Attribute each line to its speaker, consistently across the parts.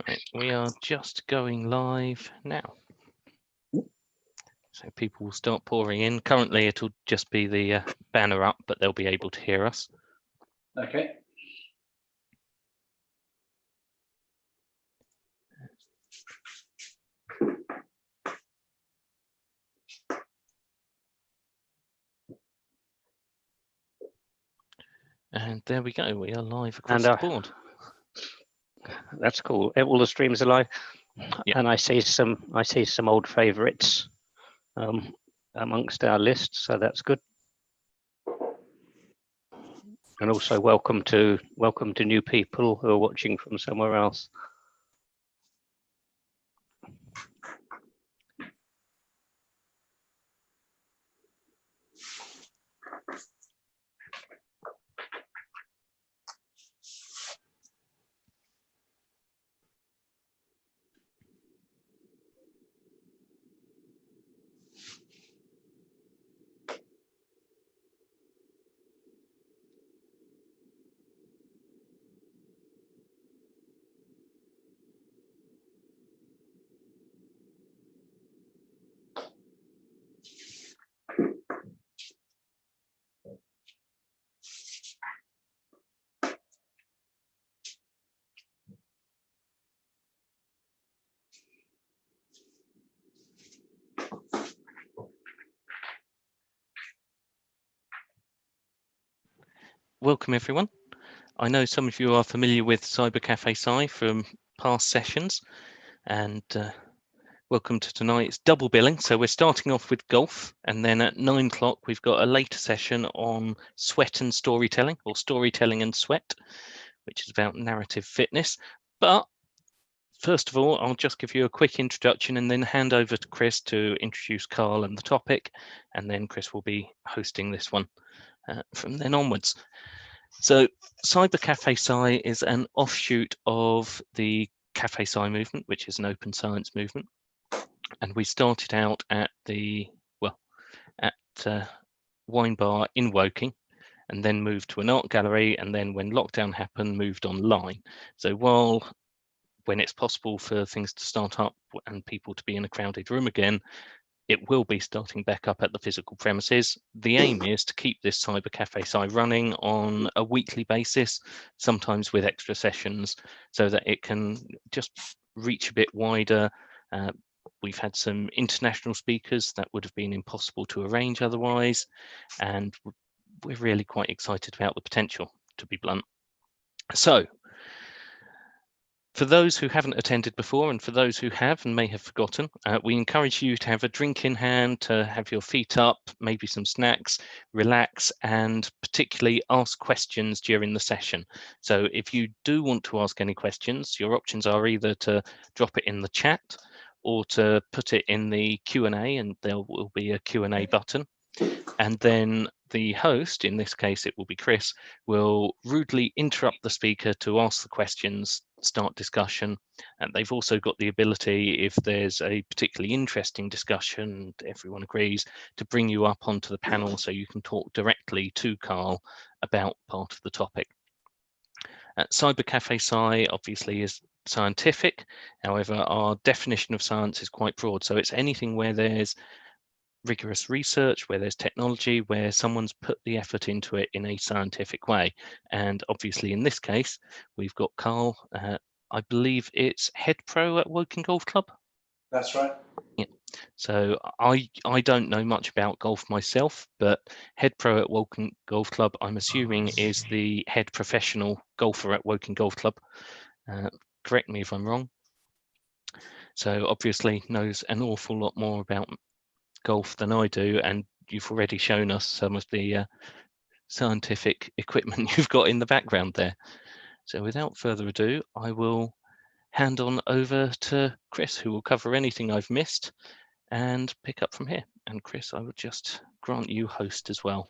Speaker 1: Right, we are just going live now. So people will start pouring in. Currently, it'll just be the banner up, but they'll be able to hear us.
Speaker 2: Okay.
Speaker 1: And there we go. We are live across the board.
Speaker 3: That's cool. All the streams are live.
Speaker 1: Yeah.
Speaker 3: And I see some old favorites amongst our list, so that's good. And also welcome to new people who are watching from somewhere else.
Speaker 1: Welcome everyone. I know some of you are familiar with Cyber Cafe Sci from past sessions, and welcome to tonight's double billing. So we're starting off with golf, and then at 9 o'clock we've got a later session on sweat and storytelling, or storytelling and sweat, which is about narrative fitness. But first of all, I'll just give you a quick introduction and then hand over to Chris to introduce Carl and the topic, and then Chris will be hosting this one from then onwards. So Cyber Cafe Sci is an offshoot of the Cafe Sci movement, which is an open science movement. And we started out at Wine Bar in Woking, and then moved to an art gallery, and then when lockdown happened, moved online. So when it's possible for things to start up and people to be in a crowded room again, it will be starting back up at the physical premises. The aim is to keep this Cyber Cafe Sci running on a weekly basis, sometimes with extra sessions, so that it can just reach a bit wider. We've had some international speakers that would have been impossible to arrange otherwise, and we're really quite excited about the potential, to be blunt. So, for those who haven't attended before, and for those who have and may have forgotten, we encourage you to have a drink in hand, to have your feet up, maybe some snacks, relax, and particularly ask questions during the session. So if you do want to ask any questions, your options are either to drop it in the chat or to put it in the Q&A, and there will be a Q&A button. And then the host, in this case it will be Chris, will rudely interrupt the speaker to ask the questions, start discussion. And they've also got the ability, if there's a particularly interesting discussion, everyone agrees, to bring you up onto the panel so you can talk directly to Carl about part of the topic. Cyber Cafe Sci obviously is scientific. However, our definition of science is quite broad. So it's anything where there's rigorous research, where there's technology, where someone's put the effort into it in a scientific way. And obviously in this case, we've got Carl, I believe it's head pro at Woking Golf Club.
Speaker 2: That's right.
Speaker 1: Yeah. So I don't know much about golf myself, but head pro at Woking Golf Club, I'm assuming, is the head professional golfer at Woking Golf Club. Correct me if I'm wrong. So obviously knows an awful lot more about golf than I do, and you've already shown us some of the scientific equipment you've got in the background there. So without further ado, I will hand on over to Chris, who will cover anything I've missed and pick up from here. And Chris, I will just grant you host as well.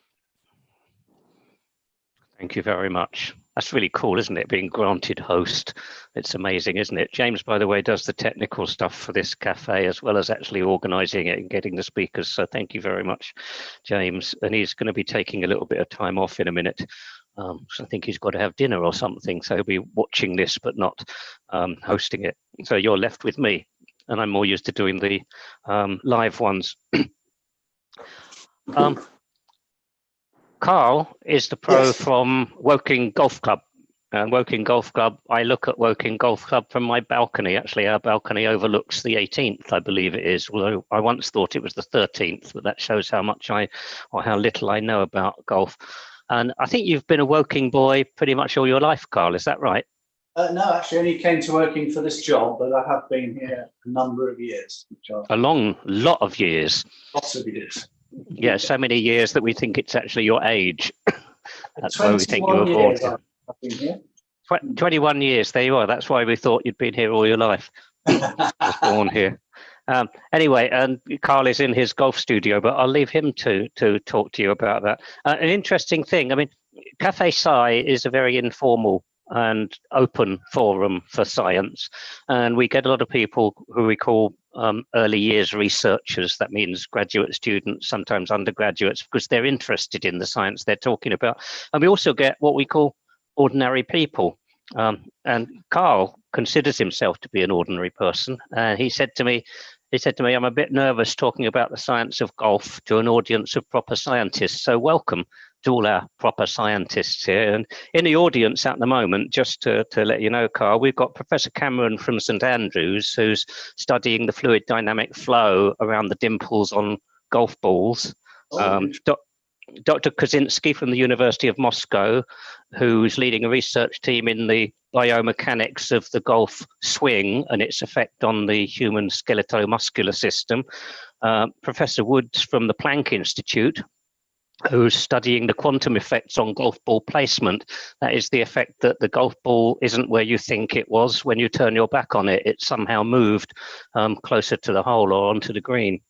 Speaker 3: Thank you very much. That's really cool, isn't it? Being granted host. It's amazing, isn't it? James, by the way, does the technical stuff for this cafe as well as actually organizing it and getting the speakers. So thank you very much, James. And he's going to be taking a little bit of time off in a minute. So I think he's got to have dinner or something. So he'll be watching this, but not hosting it. So you're left with me, and I'm more used to doing the live ones. Carl is the pro
Speaker 2: Yes.
Speaker 3: from Woking Golf Club. Woking Golf Club, I look at Woking Golf Club from my balcony. Actually, our balcony overlooks the 18th, I believe it is. Although I once thought it was the 13th, but that shows how much or how little I know about golf. And I think you've been a Woking boy pretty much all your life, Carl. Is that right?
Speaker 2: No, actually, only came to Woking for this job, but I have been here a number of years.
Speaker 3: A long lot of years.
Speaker 2: Lots of years.
Speaker 3: Yeah, so many years that we think it's actually your age. That's why we think you were born here.
Speaker 2: I've been here.
Speaker 3: 21 years, there you are. That's why we thought you'd been here all your life. Was born here. Anyway, and Carl is in his golf studio, but I'll leave him to talk to you about that. An interesting thing, I mean, Cafe Sci is a very informal and open forum for science, and we get a lot of people who we call early years researchers. That means graduate students, sometimes undergraduates, because they're interested in the science they're talking about. And we also get what we call ordinary people. And Carl considers himself to be an ordinary person. And he said to me, I'm a bit nervous talking about the science of golf to an audience of proper scientists. So welcome to all our proper scientists here. And in the audience at the moment, just to let you know, Carl, we've got Professor Cameron from St Andrews, who's studying the fluid dynamic flow around the dimples on golf balls. Dr. Kozinski from the University of Moscow, who's leading a research team in the biomechanics of the golf swing and its effect on the human skeletal-muscular system. Professor Woods from the Planck Institute, who's studying the quantum effects on golf ball placement. That is the effect that the golf ball isn't where you think it was. When you turn your back on it, it's somehow moved closer to the hole or onto the green.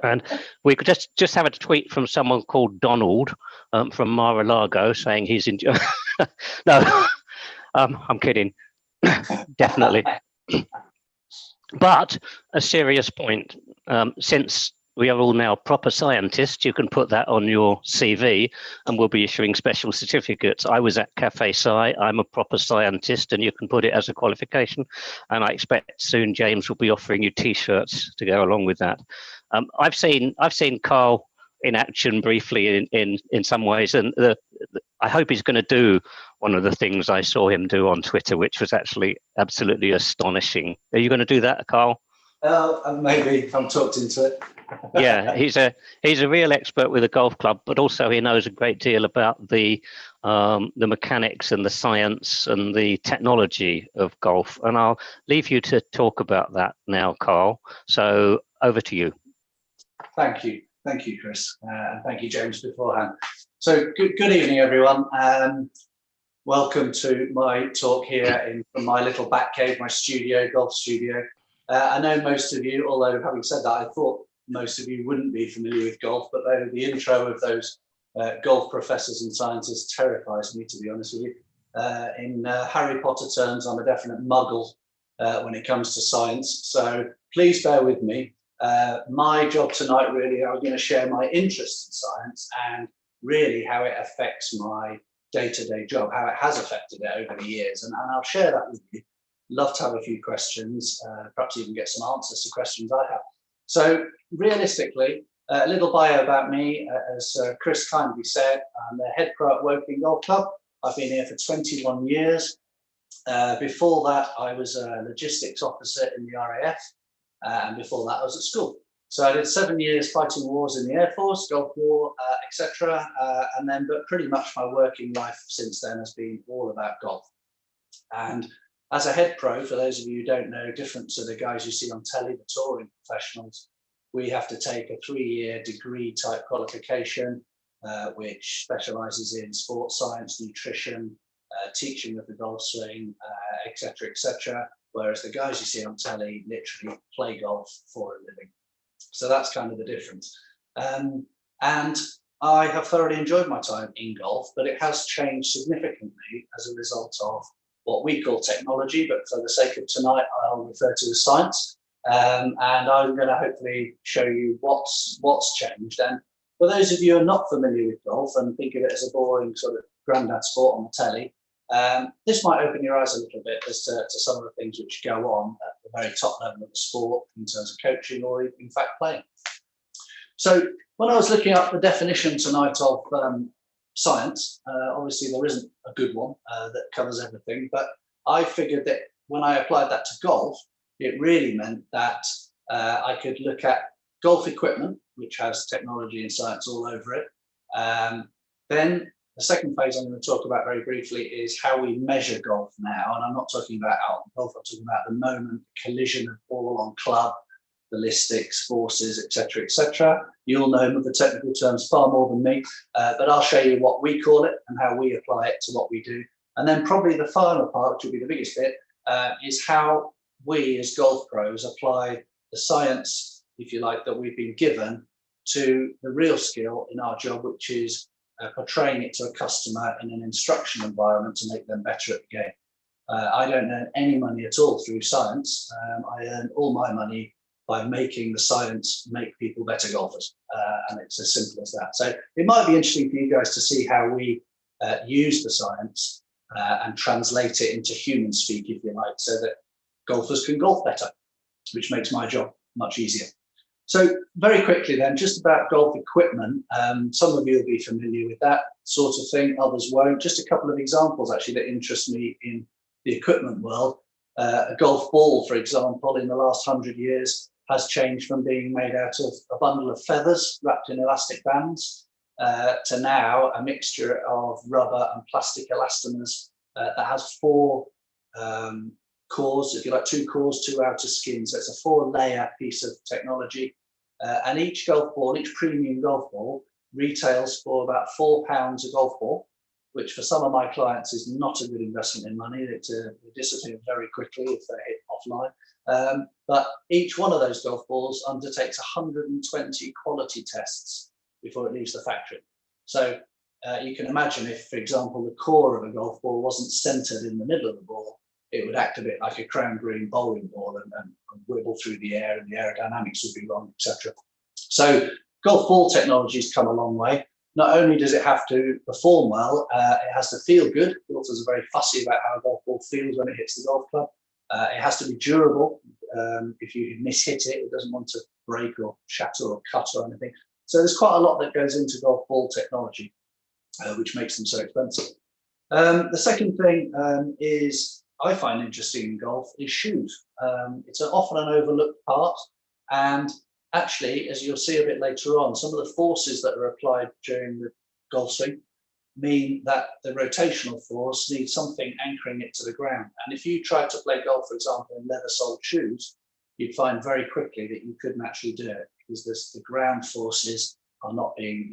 Speaker 3: And we could just have a tweet from someone called Donald from Mar-a-Lago saying he's enjoying. No, I'm kidding. Definitely. But a serious point, since we are all now proper scientists, you can put that on your CV and we'll be issuing special certificates. I was at Cafe Sci, I'm a proper scientist, and you can put it as a qualification. And I expect soon James will be offering you t-shirts to go along with that. I've seen Carl in action briefly in some ways, and I hope he's going to do one of the things I saw him do on Twitter, which was actually absolutely astonishing. Are you going to do that, Carl?
Speaker 2: Maybe I'm talked into it.
Speaker 3: Yeah, he's a real expert with a golf club, but also he knows a great deal about the mechanics and the science and the technology of golf. And I'll leave you to talk about that now, Carl. So over to you.
Speaker 2: Thank you, Chris, and thank you, James, beforehand. So good evening, everyone. Welcome to my talk here from my little back cave, my studio, golf studio. I know most of you, although having said that, I thought most of you wouldn't be familiar with golf, but the intro of those golf professors and scientists terrifies me, to be honest with you. In Harry Potter terms, I'm a definite muggle when it comes to science, so please bear with me. My job tonight, really, I'm going to share my interest in science and really how it affects my day-to-day job, how it has affected it over the years, and I'll share that with you. Love to have a few questions, perhaps even get some answers to questions I have. So realistically, a little bio about me. As Chris kindly said, I'm the head pro at Woking Golf Club. I've been here for 21 years. Before that, I was a logistics officer in the RAF, and before that, I was at school. So I did 7 years fighting wars in the Air Force, Gulf War, etc. But pretty much my working life since then has been all about golf. And as a head pro, for those of you who don't know, different to the guys you see on telly, the touring professionals, we have to take a 3-year degree type qualification, which specializes in sports science, nutrition, teaching of the golf swing, etc. Whereas the guys you see on telly literally play golf for a living. So that's kind of the difference. And I have thoroughly enjoyed my time in golf, but it has changed significantly as a result of what we call technology, but for the sake of tonight, I'll refer to as science. And I'm going to hopefully show you what's changed. And for those of you who are not familiar with golf and think of it as a boring sort of Grandad Sport on the telly, this might open your eyes a little bit as to some of the things which go on at the very top level of the sport in terms of coaching or in fact playing. So when I was looking up the definition tonight of science, obviously there isn't a good one that covers everything, but I figured that when I applied that to golf, it really meant that I could look at golf equipment, which has technology and science all over it. Then the second phase I'm going to talk about very briefly is how we measure golf now. And I'm not talking about out on golf, I'm talking about the moment, collision of ball on club, ballistics, forces, etc., etc. You'll know the technical terms far more than me, but I'll show you what we call it and how we apply it to what we do. And then probably the final part, which will be the biggest bit, is how we as golf pros apply the science, if you like, that we've been given to the real skill in our job, which is portraying it to a customer in an instruction environment to make them better at the game. I don't earn any money at all through science. I earn all my money by making the science make people better golfers. And it's as simple as that. So it might be interesting for you guys to see how we use the science and translate it into human speak, if you like, so that golfers can golf better, which makes my job much easier. So very quickly then, just about golf equipment. Some of you will be familiar with that sort of thing, others won't. Just a couple of examples actually that interest me in the equipment world. A golf ball, for example, in the last 100 years has changed from being made out of a bundle of feathers wrapped in elastic bands to now a mixture of rubber and plastic elastomers that has 4 cores, if you like, 2 cores, 2 outer skins. So it's a 4-layer piece of technology. And each golf ball, each premium golf ball, retails for about £4 a golf ball, which for some of my clients is not a good investment in money. It disappears very quickly if they're hit offline. But each one of those golf balls undertakes 120 quality tests before it leaves the factory. So you can imagine if, for example, the core of a golf ball wasn't centered in the middle of the ball, it would act a bit like a crown green bowling ball and wibble through the air, and the aerodynamics would be wrong, etc. So golf ball technology's come a long way. Not only does it have to perform well, it has to feel good. Golfers are very fussy about how a golf ball feels when it hits the golf club. It has to be durable. If you mishit it, it doesn't want to break or shatter or cut or anything. So there's quite a lot that goes into golf ball technology, which makes them so expensive. The second thing is I find interesting in golf is shoes. It's often an overlooked part, and actually, as you'll see a bit later on, some of the forces that are applied during the golf swing mean that the rotational force needs something anchoring it to the ground. And if you tried to play golf, for example, in leather-soled shoes, you'd find very quickly that you couldn't actually do it because the ground forces are not being,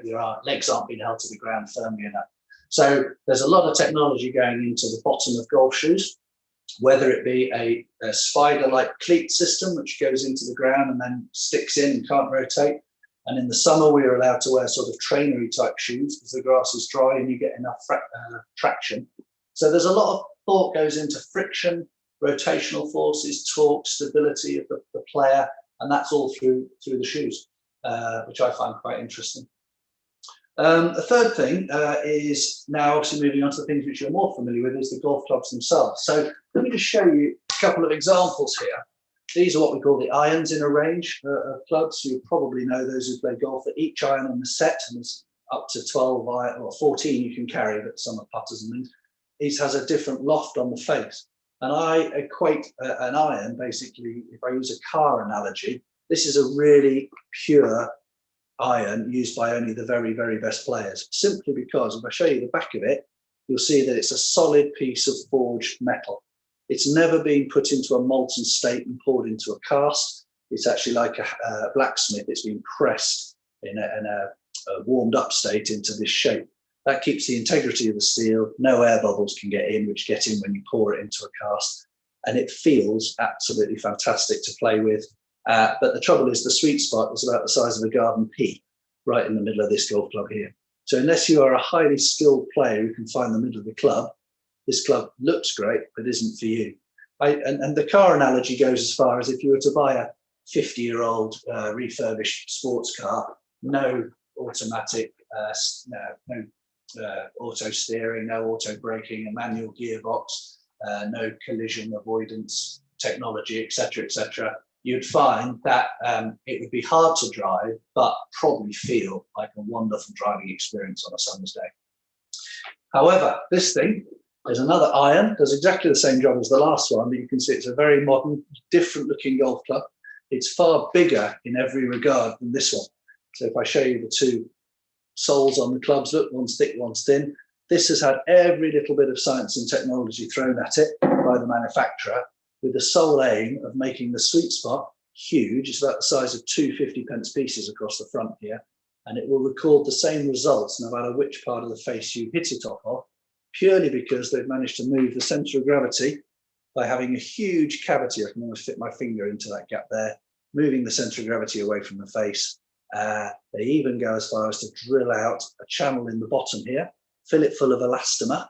Speaker 2: your legs aren't being held to the ground firmly enough. So there's a lot of technology going into the bottom of golf shoes, whether it be a spider-like cleat system, which goes into the ground and then sticks in and can't rotate. And in the summer, we are allowed to wear sort of trainery type shoes because the grass is dry and you get enough traction. So there's a lot of thought goes into friction, rotational forces, torque, stability of the player, and that's all through the shoes, which I find quite interesting. The third thing is now obviously moving on to the things which you're more familiar with is the golf clubs themselves. So let me just show you a couple of examples here. These are what we call the irons in a range of clubs. You probably know those who play golf that each iron on the set, and there's up to 12 or 14 you can carry, but some are putters and things. Each has a different loft on the face. And I equate an iron, basically, if I use a car analogy, this is a really pure iron used by only the very, very best players, simply because if I show you the back of it, you'll see that it's a solid piece of forged metal. It's never been put into a molten state and poured into a cast. It's actually like a blacksmith. It's been pressed in a warmed up state into this shape. That keeps the integrity of the steel. No air bubbles can get in, which get in when you pour it into a cast. And it feels absolutely fantastic to play with. But the trouble is the sweet spot is about the size of a garden pea right in the middle of this golf club here. So unless you are a highly skilled player who can find the middle of the club, this club looks great, but isn't for you. And the car analogy goes as far as if you were to buy a 50-year-old refurbished sports car, no automatic, no auto steering, no auto braking, a manual gearbox, no collision avoidance technology, etc., etc., you'd find that it would be hard to drive, but probably feel like a wonderful driving experience on a summer's day. However, this thing is another iron, does exactly the same job as the last one, but you can see it's a very modern, different looking golf club. It's far bigger in every regard than this one. So if I show you the two soles on the clubs, look, one's thick, one's thin. This has had every little bit of science and technology thrown at it by the manufacturer, with the sole aim of making the sweet spot huge. It's about the size of two 50p pieces across the front here, and it will record the same results no matter which part of the face you hit it off of, purely because they've managed to move the centre of gravity by having a huge cavity. I can almost fit my finger into that gap there, moving the centre of gravity away from the face. They even go as far as to drill out a channel in the bottom here, fill it full of elastomer,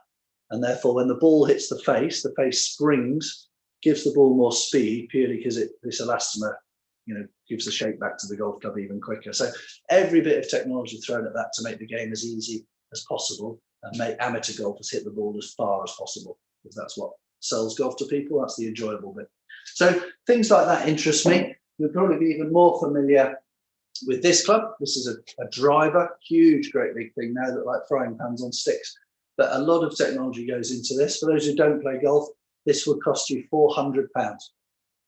Speaker 2: and therefore when the ball hits the face springs, gives the ball more speed purely because this elastomer, gives the shape back to the golf club even quicker. So every bit of technology thrown at that to make the game as easy as possible and make amateur golfers hit the ball as far as possible, because that's what sells golf to people. That's the enjoyable bit. So things like that interest me. You'll probably be even more familiar with this club. This is a driver, huge, great big thing now that like frying pans on sticks. But a lot of technology goes into this. For those who don't play golf, this would cost you £400.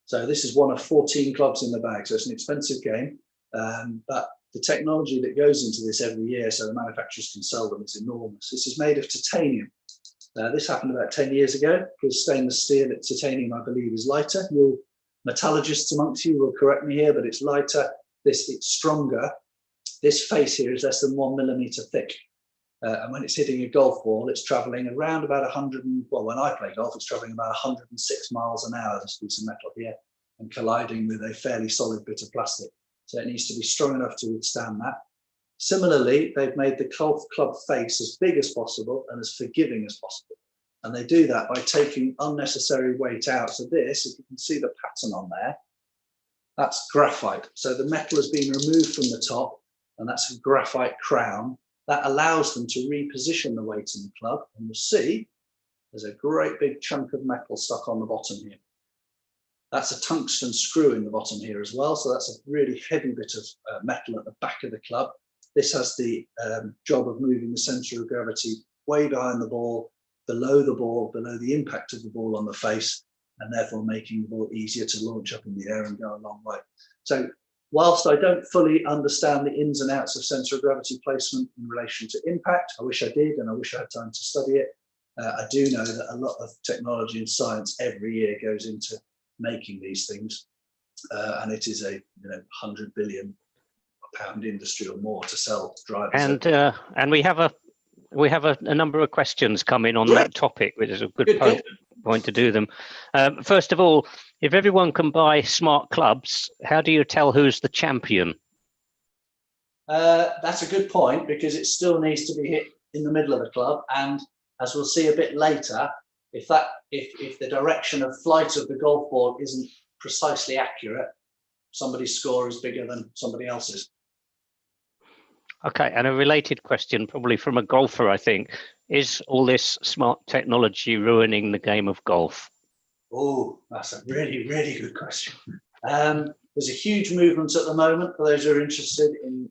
Speaker 2: So this is one of 14 clubs in the bag. So it's an expensive game, but the technology that goes into this every year, so the manufacturers can sell them, is enormous. This is made of titanium. This happened about 10 years ago because stainless steel at titanium, I believe, is lighter. You'll metallurgists amongst you will correct me here, but it's lighter. It's stronger. This face here is less than 1 millimeter thick. And when it's hitting a golf ball, it's traveling around about 100, when I play golf, it's traveling about 106 miles an hour, this piece of metal here, and colliding with a fairly solid bit of plastic. So it needs to be strong enough to withstand that. Similarly, they've made the golf club face as big as possible and as forgiving as possible. And they do that by taking unnecessary weight out. So this, if you can see the pattern on there, that's graphite. So the metal has been removed from the top, and that's a graphite crown. That allows them to reposition the weight in the club. And you'll see there's a great big chunk of metal stuck on the bottom here. That's a tungsten screw in the bottom here as well. So that's a really heavy bit of metal at the back of the club. This has the job of moving the center of gravity way behind the ball, below the impact of the ball on the face, and therefore making the ball easier to launch up in the air and go a long way. So whilst I don't fully understand the ins and outs of center of gravity placement in relation to impact, I wish I did, and I wish I had time to study it. I do know that a lot of technology and science every year goes into making these things, and it is a £100 billion industry or more to sell drivers.
Speaker 3: And we have a number of questions coming on that topic, which is a good point to do them. First of all, if everyone can buy smart clubs, how do you tell who's the champion?
Speaker 2: That's a good point, because it still needs to be hit in the middle of the club, and as we'll see a bit later, if the direction of flight of the golf ball isn't precisely accurate, somebody's score is bigger than somebody else's.
Speaker 3: Okay, and a related question, probably from a golfer, I think, is all this smart technology ruining the game of golf?
Speaker 2: Oh, that's a really, really good question. There's a huge movement at the moment for those who are interested in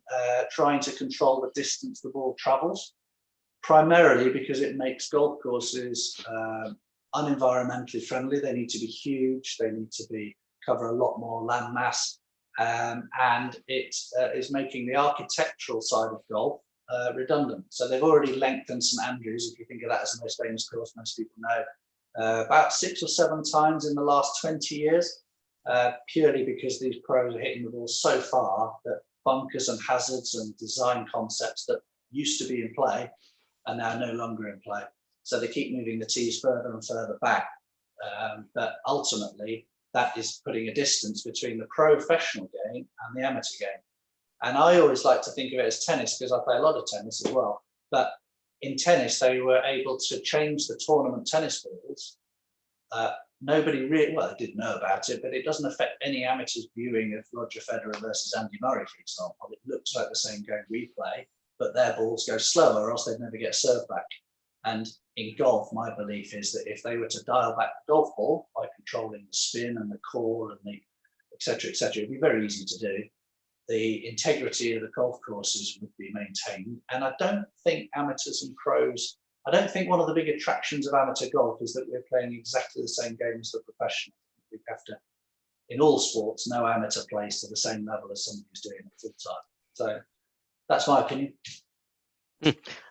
Speaker 2: trying to control the distance the ball travels, primarily because it makes golf courses unenvironmentally friendly. They need to be huge. They need to cover a lot more land mass. And it is making the architectural side of golf redundant. So they've already lengthened St Andrews, if you think of that as the most famous course most people know, about 6 or 7 times in the last 20 years, purely because these pros are hitting the ball so far that bunkers and hazards and design concepts that used to be in play are now no longer in play. So they keep moving the tees further and further back. But ultimately, that is putting a distance between the professional game and the amateur game. And I always like to think of it as tennis, because I play a lot of tennis as well. But in tennis, they were able to change the tournament tennis balls. Nobody really, well, they did know about it, but it doesn't affect any amateur's viewing of Roger Federer versus Andy Murray, for example. It looks like the same game we play. but their balls go slower, or else they'd never get served back. And in golf, my belief is that if they were to dial back the golf ball by controlling the spin and the core and the et cetera, it'd be very easy to do. The integrity of the golf courses would be maintained. And I don't think amateurs and pros, I don't think one of the big attractions of amateur golf is that we're playing exactly the same game as the professional. We have to, in all sports, no amateur plays to the same level as somebody who's doing it full time. So that's my opinion.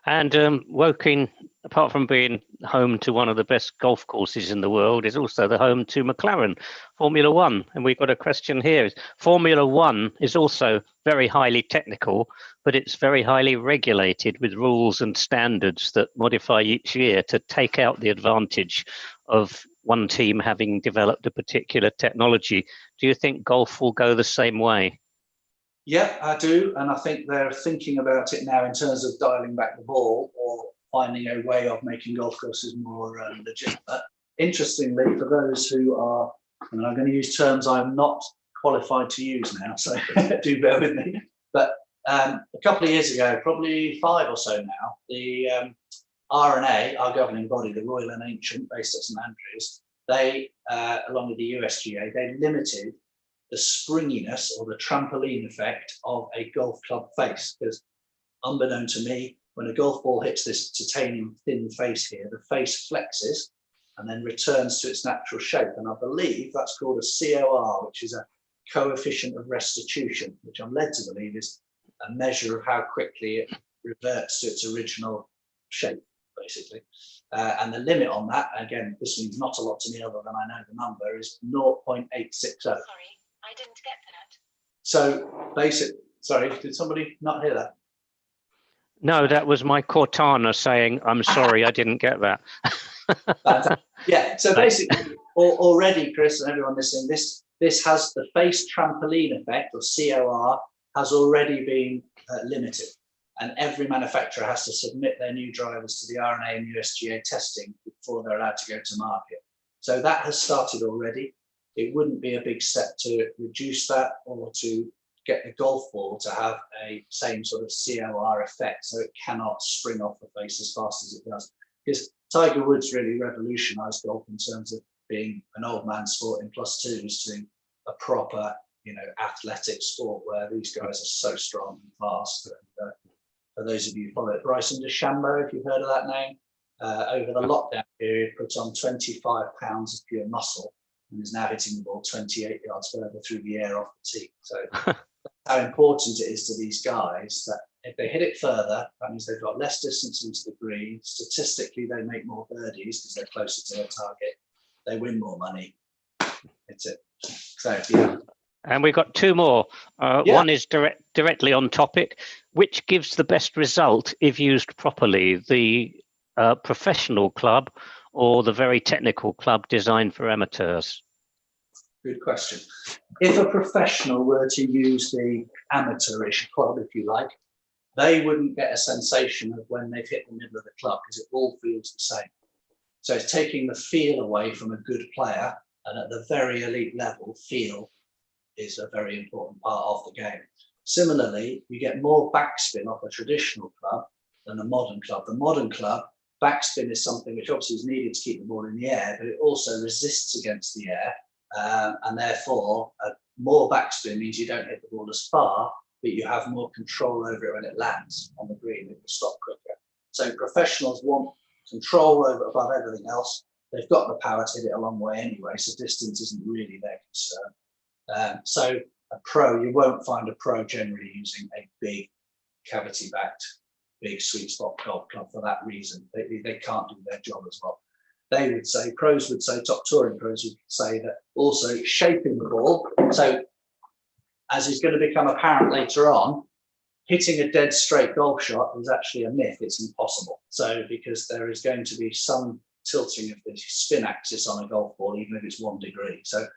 Speaker 3: And Woking, apart from being home to one of the best golf courses in the world, is also the home to McLaren Formula One. And we've got a question here. Formula One is also very highly technical, but it's very highly regulated with rules and standards that modify each year to take out the advantage of one team having developed a particular technology. Do you think golf will go the same way?
Speaker 2: Yeah, I do. And I think they're thinking about it now in terms of dialing back the ball or finding a way of making golf courses more legitimate. Interestingly, for those who are, and I'm going to use terms I'm not qualified to use now, so do bear with me. But a couple of years ago, probably 5 or so now, the R&A, our governing body, the Royal and Ancient, based at St Andrews, they, along with the USGA, they limited the springiness or the trampoline effect of a golf club face, because unbeknown to me, when a golf ball hits this titanium thin face here, the face flexes and then returns to its natural shape. And I believe that's called a COR, which is a coefficient of restitution, which I'm led to believe is a measure of how quickly it reverts to its original shape, basically. And the limit on that, again, this means not a lot to me other than I know the number, is 0.860.
Speaker 4: Sorry, I didn't get that.
Speaker 2: So sorry, did somebody not hear that?
Speaker 3: No, that was my Cortana saying, I'm sorry, I didn't get that.
Speaker 2: Yeah, so basically, already, Chris, and everyone listening, this has the face trampoline effect, or COR, has already been limited. And every manufacturer has to submit their new drivers to the R&A and USGA testing before they're allowed to go to market. So that has started already. It wouldn't be a big step to reduce that or to get the golf ball to have a same sort of COR effect, so it cannot spring off the face as fast as it does. Because Tiger Woods really revolutionised golf in terms of being an old man sport in +2s to a proper, athletic sport where these guys are so strong and fast. And, for those of you who follow it, Bryson DeChambeau, if you've heard of that name, over the lockdown period, put on 25 pounds of pure muscle and is now hitting the ball 28 yards further through the air off the tee. So how important it is to these guys that if they hit it further, that means they've got less distance into the green. Statistically, they make more birdies because they're closer to their target. They win more money. That's it. So, yeah.
Speaker 3: And we've got 2 more. One is directly on topic. Which gives the best result if used properly, the professional club or the very technical club designed for amateurs?
Speaker 2: Good question. If a professional were to use the amateurish club, if you like, they wouldn't get a sensation of when they've hit the middle of the club because it all feels the same. So it's taking the feel away from a good player, and at the very elite level, feel is a very important part of the game. Similarly, you get more backspin off a traditional club than a modern club. The modern club, backspin is something which obviously is needed to keep the ball in the air, but it also resists against the air. And therefore, more backspin means you don't hit the ball as far, but you have more control over it when it lands on the green. It will stop quicker. So professionals want control over above everything else. They've got the power to hit it a long way anyway, so distance isn't really their concern. So a pro, you won't find a pro generally using a big cavity-backed, big sweet spot golf club for that reason. They can't do their job as well. They would say, pros would say, top touring pros would say that also shaping the ball. So as is going to become apparent later on, hitting a dead straight golf shot is actually a myth. It's impossible. So because there is going to be some tilting of the spin axis on a golf ball, even if it's 1 degree. So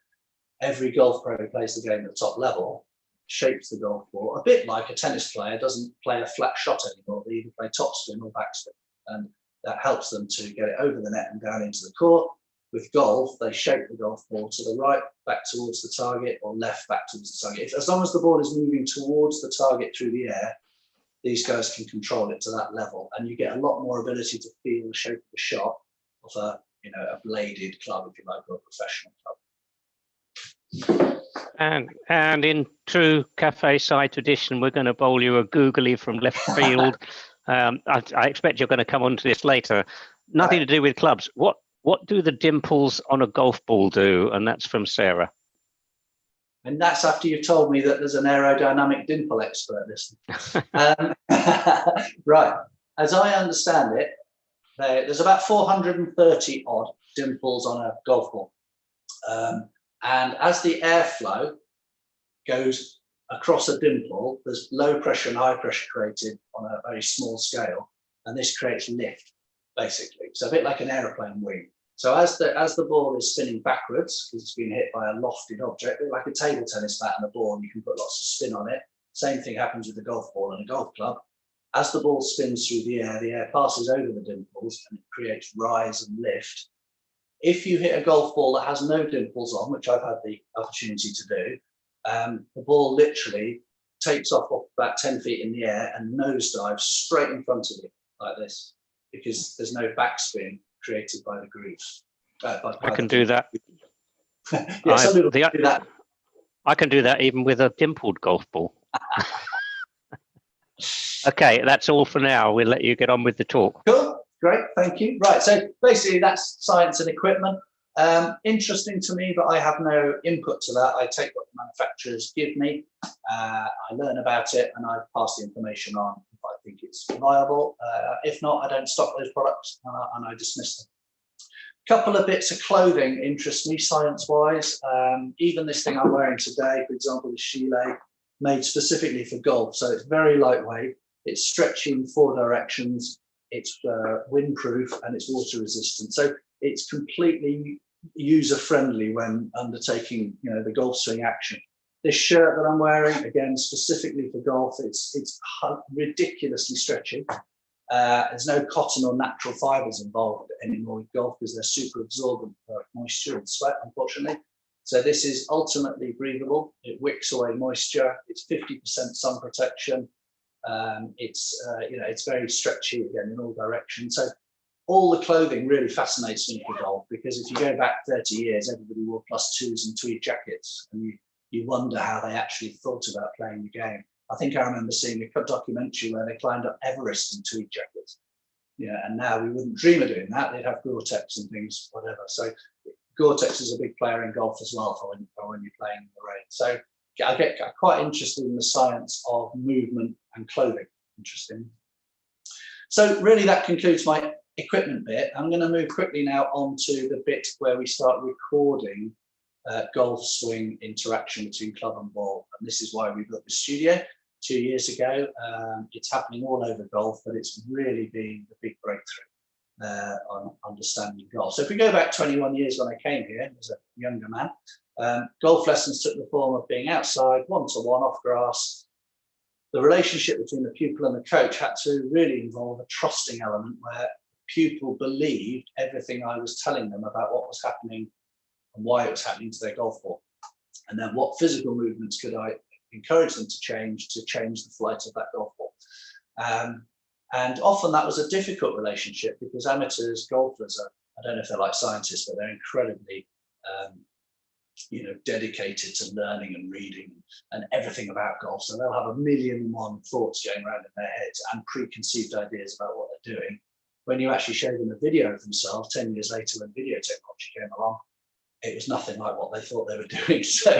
Speaker 2: every golf pro who plays the game at the top level shapes the golf ball a bit like a tennis player doesn't play a flat shot anymore. They either play topspin or backspin, and that helps them to get it over the net and down into the court. With golf, they shape the golf ball to the right, back towards the target, or left, back towards the target. As long as the ball is moving towards the target through the air, these guys can control it to that level, and you get a lot more ability to feel the shape of the shot of a bladed club, if you like, or a professional club.
Speaker 3: And in true cafe side tradition, we're going to bowl you a googly from left field. I expect you're going to come on to this later. Nothing to do with clubs. What do the dimples on a golf ball do? And that's from Sarah.
Speaker 2: And that's after you've told me that there's an aerodynamic dimple expert listening. Right. As I understand it, there's about 430 odd dimples on a golf ball. And as the airflow goes across a dimple, there's low pressure and high pressure created on a very small scale. And this creates lift, basically. So a bit like an aeroplane wing. So as the ball is spinning backwards, because it's been hit by a lofted object, like a table tennis bat and a ball, you can put lots of spin on it. Same thing happens with the golf ball and a golf club. As the ball spins through the air passes over the dimples and it creates rise and lift. If you hit a golf ball that has no dimples on, which I've had the opportunity to do, the ball literally takes off about 10 feet in the air and nosedives straight in front of you like this, because there's no backspin created by the grooves.
Speaker 3: I can do that.
Speaker 2: Yeah, some people do that.
Speaker 3: I can do that even with a dimpled golf ball. Okay, that's all for now. We'll let you get on with the talk.
Speaker 2: Cool, great, thank you. Right, so basically that's science and equipment. Interesting to me, but I have no input to that. I take what the manufacturers give me, I learn about it, and I pass the information on if I think it's viable. If not, I don't stock those products and I dismiss them. Couple of bits of clothing interest me science-wise. Even this thing I'm wearing today, for example, the Chile, made specifically for golf. So it's very lightweight. It's stretchy in 4 directions. It's windproof and it's water resistant. So it's completely user-friendly when undertaking, the golf swing action. This shirt that I'm wearing, again, specifically for golf, it's ridiculously stretchy. There's no cotton or natural fibers involved anymore with golf because they're super absorbent for moisture and sweat, unfortunately. So this is ultimately breathable. It wicks away moisture. It's 50% sun protection. It's very stretchy again in all directions. So all the clothing really fascinates me for golf, because if you go back 30 years, everybody wore +2s and tweed jackets, and you wonder how they actually thought about playing the game. I think I remember seeing a documentary where they climbed up Everest in tweed jackets. And now we wouldn't dream of doing that. They'd have Gore-Tex and things, whatever. So Gore-Tex is a big player in golf as well for when you're playing in the rain. So I get quite interested in the science of movement and clothing. Interesting. So really that concludes my equipment bit. I'm going to move quickly now on to the bit where we start recording golf swing interaction between club and ball. And this is why we built the studio 2 years ago. It's happening all over golf, but it's really been the big breakthrough on understanding golf. So if we go back 21 years when I came here as a younger man, golf lessons took the form of being outside, one-to-one, off grass. The relationship between the pupil and the coach had to really involve a trusting element where the pupil believed everything I was telling them about what was happening and why it was happening to their golf ball. And then what physical movements could I encourage them to change the flight of that golf ball. And often that was a difficult relationship because amateurs, golfers are, I don't know if they're like scientists, but they're incredibly dedicated to learning and reading and everything about golf. So they'll have 1,000,001 thoughts going around in their heads and preconceived ideas about what they're doing. When you actually show them a video of themselves 10 years later when video technology came along, it was nothing like what they thought they were doing. So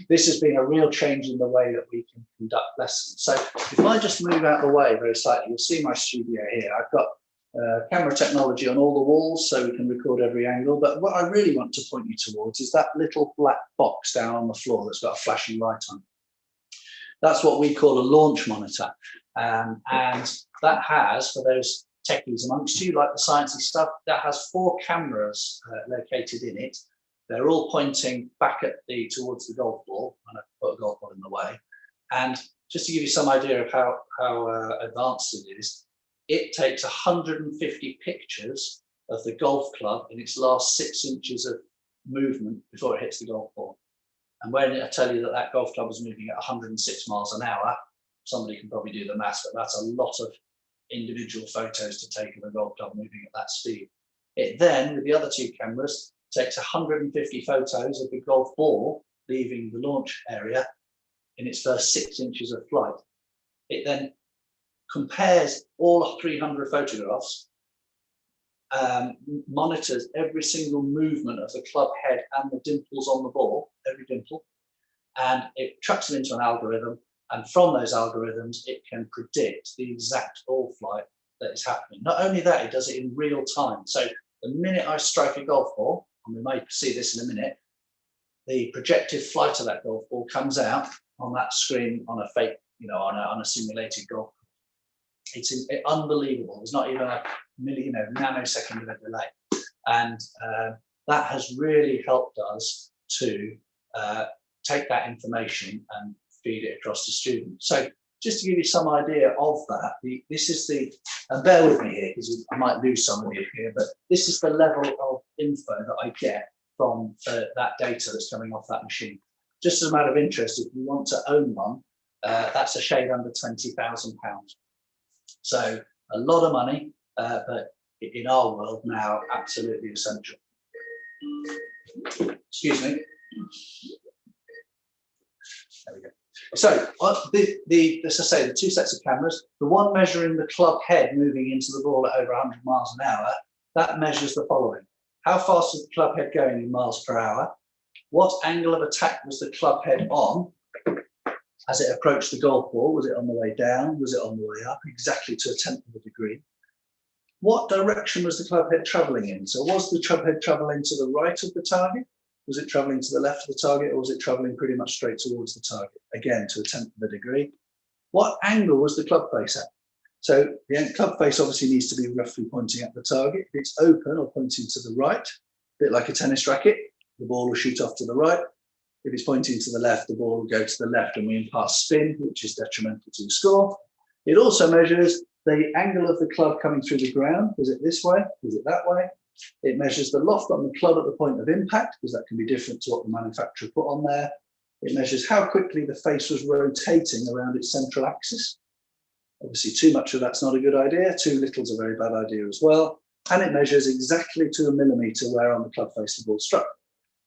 Speaker 2: this has been a real change in the way that we can conduct lessons. So if I just move out of the way very slightly, you'll see my studio here. I've got camera technology on all the walls so we can record every angle. But what I really want to point you towards is that little black box down on the floor that's got a flashing light on. That's what we call a launch monitor. And that has, for those techies amongst you, like the sciencey stuff, that has 4 cameras located in it. They're all pointing back towards the golf ball, and I put a golf ball in the way. And just to give you some idea of how advanced it is, it takes 150 pictures of the golf club in its last 6 inches of movement before it hits the golf ball. And when I tell you that golf club was moving at 106 miles an hour, somebody can probably do the maths, but that's a lot of individual photos to take of a golf club moving at that speed. It then, with the other 2 cameras, takes 150 photos of the golf ball leaving the launch area in its first 6 inches of flight. It then compares all 300 photographs, monitors every single movement of the club head and the dimples on the ball, every dimple, and it chucks them into an algorithm. And from those algorithms, it can predict the exact ball flight that is happening. Not only that, it does it in real time. So the minute I strike a golf ball, and we may see this in a minute, the projected flight of that golf ball comes out on that screen on a fake, on a simulated golf. It's unbelievable. There's not even a nanosecond of a delay. And that has really helped us to take that information and feed it across to students. So just to give you some idea of that, this is and bear with me here because I might lose some of you here, but this is the level of info that I get from that data that's coming off that machine. Just as a matter of interest, if you want to own one, that's a shade under £20,000. So a lot of money, but in our world now, absolutely essential. Excuse me. There we go. So as I say, the 2 sets of cameras, the one measuring the club head moving into the ball at over 100 miles an hour, that measures the following. How fast is the club head going in miles per hour? What angle of attack was the club head on as it approached the golf ball? Was it on the way down? Was it on the way up? Exactly to a tenth of a degree. What direction was the club head travelling in? So was the club head travelling to the right of the target? Was it travelling to the left of the target, or was it travelling pretty much straight towards the target? Again, to a tenth of a degree. What angle was the club face at? So the club face obviously needs to be roughly pointing at the target. If it's open or pointing to the right, a bit like a tennis racket, the ball will shoot off to the right. If it's pointing to the left, the ball will go to the left and we impart spin, which is detrimental to the score. It also measures the angle of the club coming through the ground. Was it this way? Was it that way? It measures the loft on the club at the point of impact, because that can be different to what the manufacturer put on there. It measures how quickly the face was rotating around its central axis. Obviously, too much of that's not a good idea. Too little is a very bad idea as well. And it measures exactly to a millimetre where on the club face the ball struck.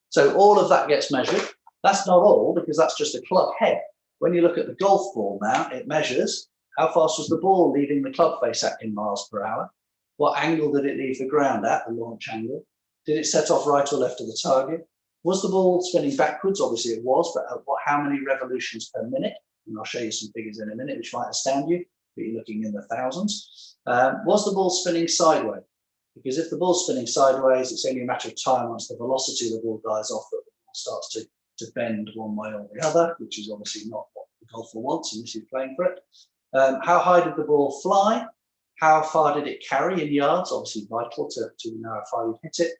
Speaker 2: So all of that gets measured. That's not all, because that's just a club head. When you look at the golf ball now, it measures how fast was the ball leaving the club face at in miles per hour. What angle did it leave the ground at, the launch angle? Did it set off right or left of the target? Was the ball spinning backwards? Obviously it was, but how many revolutions per minute? And I'll show you some figures in a minute, which might astound you, but you're looking in the thousands. Was the ball spinning sideways? Because if the ball's spinning sideways, it's only a matter of time once the velocity of the ball dies off that the ball starts to bend one way or the other, which is obviously not what the golfer wants unless he's playing for it. How high did the ball fly? How far did it carry in yards? Obviously vital to know how far you hit it.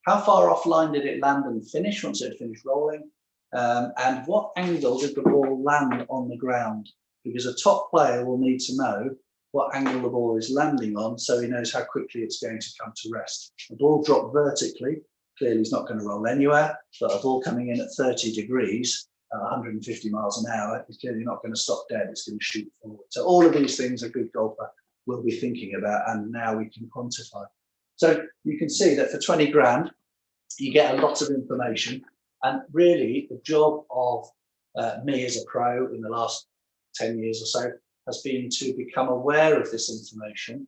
Speaker 2: How far offline did it land and finish once it had finished rolling? And what angle did the ball land on the ground? Because a top player will need to know what angle the ball is landing on so he knows how quickly it's going to come to rest. A ball dropped vertically, clearly it's not going to roll anywhere, but a ball coming in at 30 degrees, 150 miles an hour, is clearly not going to stop dead, it's going to shoot forward. So all of these things a good golfer will be thinking about, and now we can quantify. So you can see that for 20 grand, you get a lot of information. And really the job of me as a pro in the last 10 years or so has been to become aware of this information,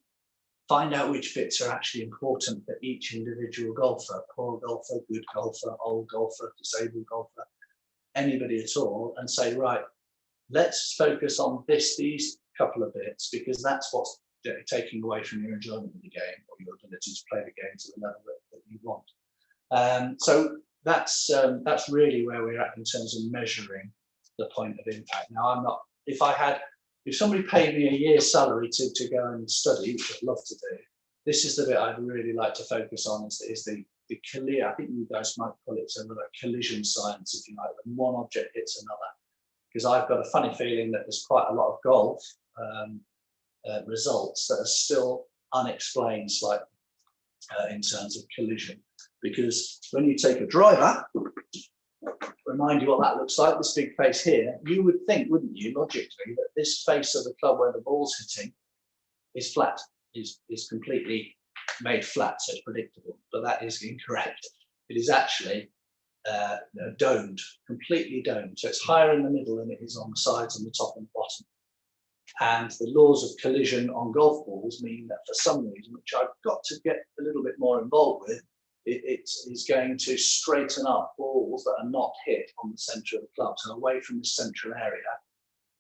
Speaker 2: find out which bits are actually important for each individual golfer, poor golfer, good golfer, old golfer, disabled golfer, anybody at all, and say, right, let's focus on these couple of bits, because that's what's taking away from your enjoyment of the game or your ability to play the game to the level that you want. So that's really where we're at in terms of measuring the point of impact. Now, if somebody paid me a year's salary to go and study, which I'd love to do, this is the bit I'd really like to focus on, is the I think you guys might call it sort of a collision science, if you like, when one object hits another. Because I've got a funny feeling that there's quite a lot of golf results that are still unexplained slightly in terms of collision. Because when you take a driver remind you what that looks like, this big face here, you would think, wouldn't you, logically, that this face of the club where the ball's hitting is flat, is completely made flat, so it's predictable. But that is incorrect. It is actually domed, completely domed. So it's higher in the middle than it is on the sides and the top and the bottom. And the laws of collision on golf balls mean that for some reason, which I've got to get a little bit more involved with, it is going to straighten up balls that are not hit on the centre of the club, so away from the central area.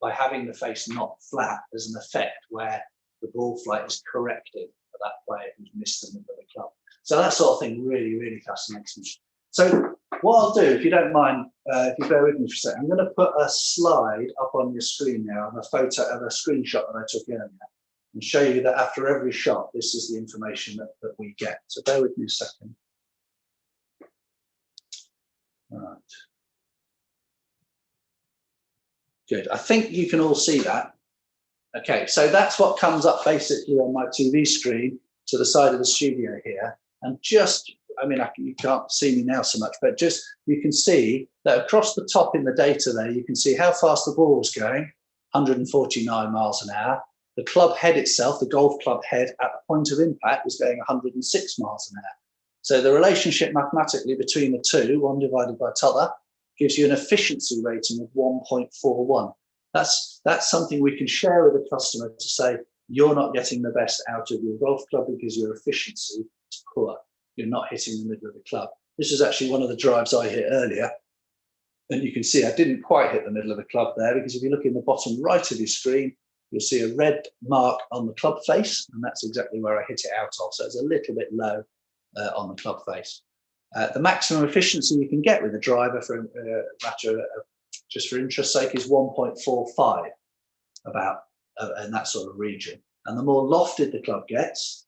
Speaker 2: By having the face not flat, there's an effect where the ball flight is corrected for that player who's missed the middle of the club. So that sort of thing really, really fascinates me. So what I'll do, if you don't mind, if you bear with me for a second, I'm going to put a slide up on your screen now of a photo of a screenshot that I took earlier and show you that after every shot, this is the information that we get. So bear with me a second. Right. Good. I think you can all see that. Okay, so that's what comes up basically on my TV screen to the side of the studio here. And just, I mean, you can't see me now so much, but just you can see that across the top in the data there, you can see how fast the ball was going, 149 miles an hour. The club head itself, the golf club head at the point of impact was going 106 miles an hour. So the relationship mathematically between the two, 1 divided by t'other, gives you an efficiency rating of 1.41. That's something we can share with the customer to say, you're not getting the best out of your golf club because your efficiency is poor. You're not hitting the middle of the club. This is actually one of the drives I hit earlier. And you can see I didn't quite hit the middle of the club there, because if you look in the bottom right of your screen, you'll see a red mark on the club face, and that's exactly where I hit it out of. So it's a little bit low on the club face. The maximum efficiency you can get with a driver, for just for interest's sake, is 1.45, about in that sort of region. And the more lofted the club gets,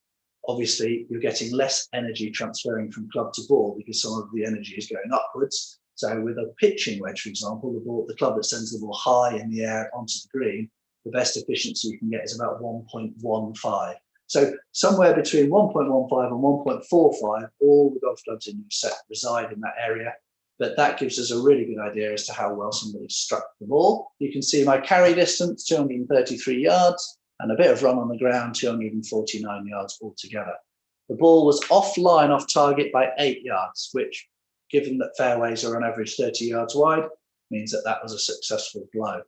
Speaker 2: obviously you're getting less energy transferring from club to ball because some of the energy is going upwards. So with a pitching wedge, for example, the club that sends the ball high in the air onto the green, the best efficiency you can get is about 1.15. So somewhere between 1.15 and 1.45, all the golf clubs in your set reside in that area. But that gives us a really good idea as to how well somebody struck the ball. You can see my carry distance, 233 yards, and a bit of run on the ground, 249 yards altogether. The ball was offline, off target by 8 yards, which, given that fairways are on average 30 yards wide, means that that was a successful blow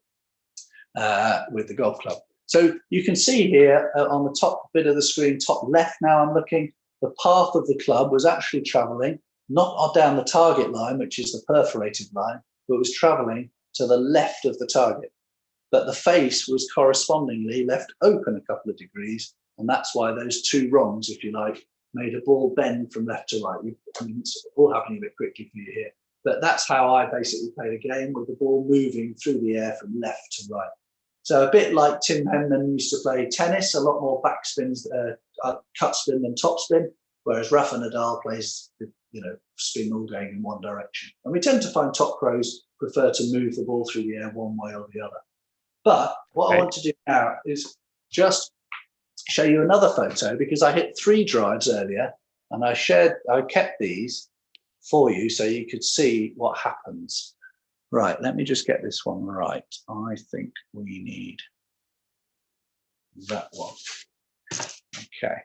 Speaker 2: with the golf club. So you can see here on the top bit of the screen, top left now I'm looking, the path of the club was actually traveling, not down the target line, which is the perforated line, but was traveling to the left of the target. But the face was correspondingly left open a couple of degrees, and that's why those two wrongs, if you like, made a ball bend from left to right. I mean, it's all happening a bit quickly for you here, but that's how I basically played a game, with the ball moving through the air from left to right. So a bit like Tim Henman used to play tennis, a lot more backspins, cut spin than top spin, whereas Rafa Nadal plays, spin all going in one direction. And we tend to find top pros prefer to move the ball through the air one way or the other. But what I want to do now is just show you another photo, because I hit 3 drives earlier, and I kept these for you so you could see what happens. Right, let me just get this one right. I think we need that one. Okay.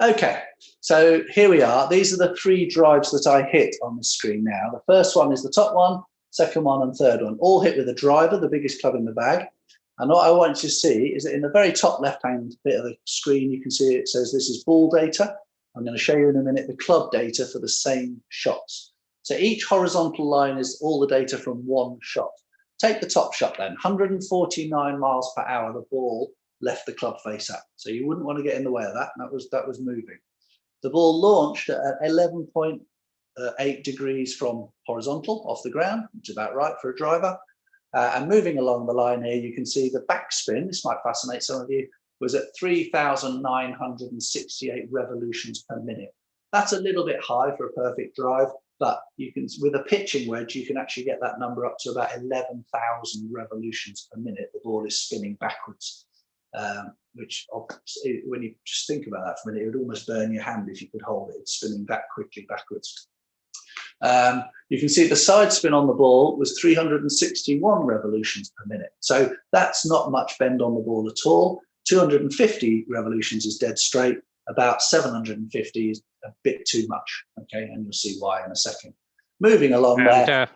Speaker 2: Okay, so here we are. These are the 3 drives that I hit on the screen now. The first one is the top one, second one and third one, all hit with a driver, the biggest club in the bag. And what I want you to see is that in the very top left-hand bit of the screen, you can see it says this is ball data. I'm going to show you in a minute the club data for the same shots. So each horizontal line is all the data from one shot. Take the top shot then, 149 miles per hour, the ball left the club face at. So you wouldn't want to get in the way of that. That was moving. The ball launched at 11.8 degrees from horizontal off the ground, which is about right for a driver. And moving along the line here, you can see the backspin, this might fascinate some of you, was at 3,968 revolutions per minute. That's a little bit high for a perfect drive, but you can, with a pitching wedge, you can actually get that number up to about 11,000 revolutions per minute. The ball is spinning backwards. which when you just think about that for a minute, it would almost burn your hand if you could hold it. It's spinning back quickly backwards. You can see the side spin on the ball was 361 revolutions per minute. So that's not much bend on the ball at all. 250 revolutions is dead straight. About 750 is a bit too much. Okay, and you'll see why in a second. Moving along there.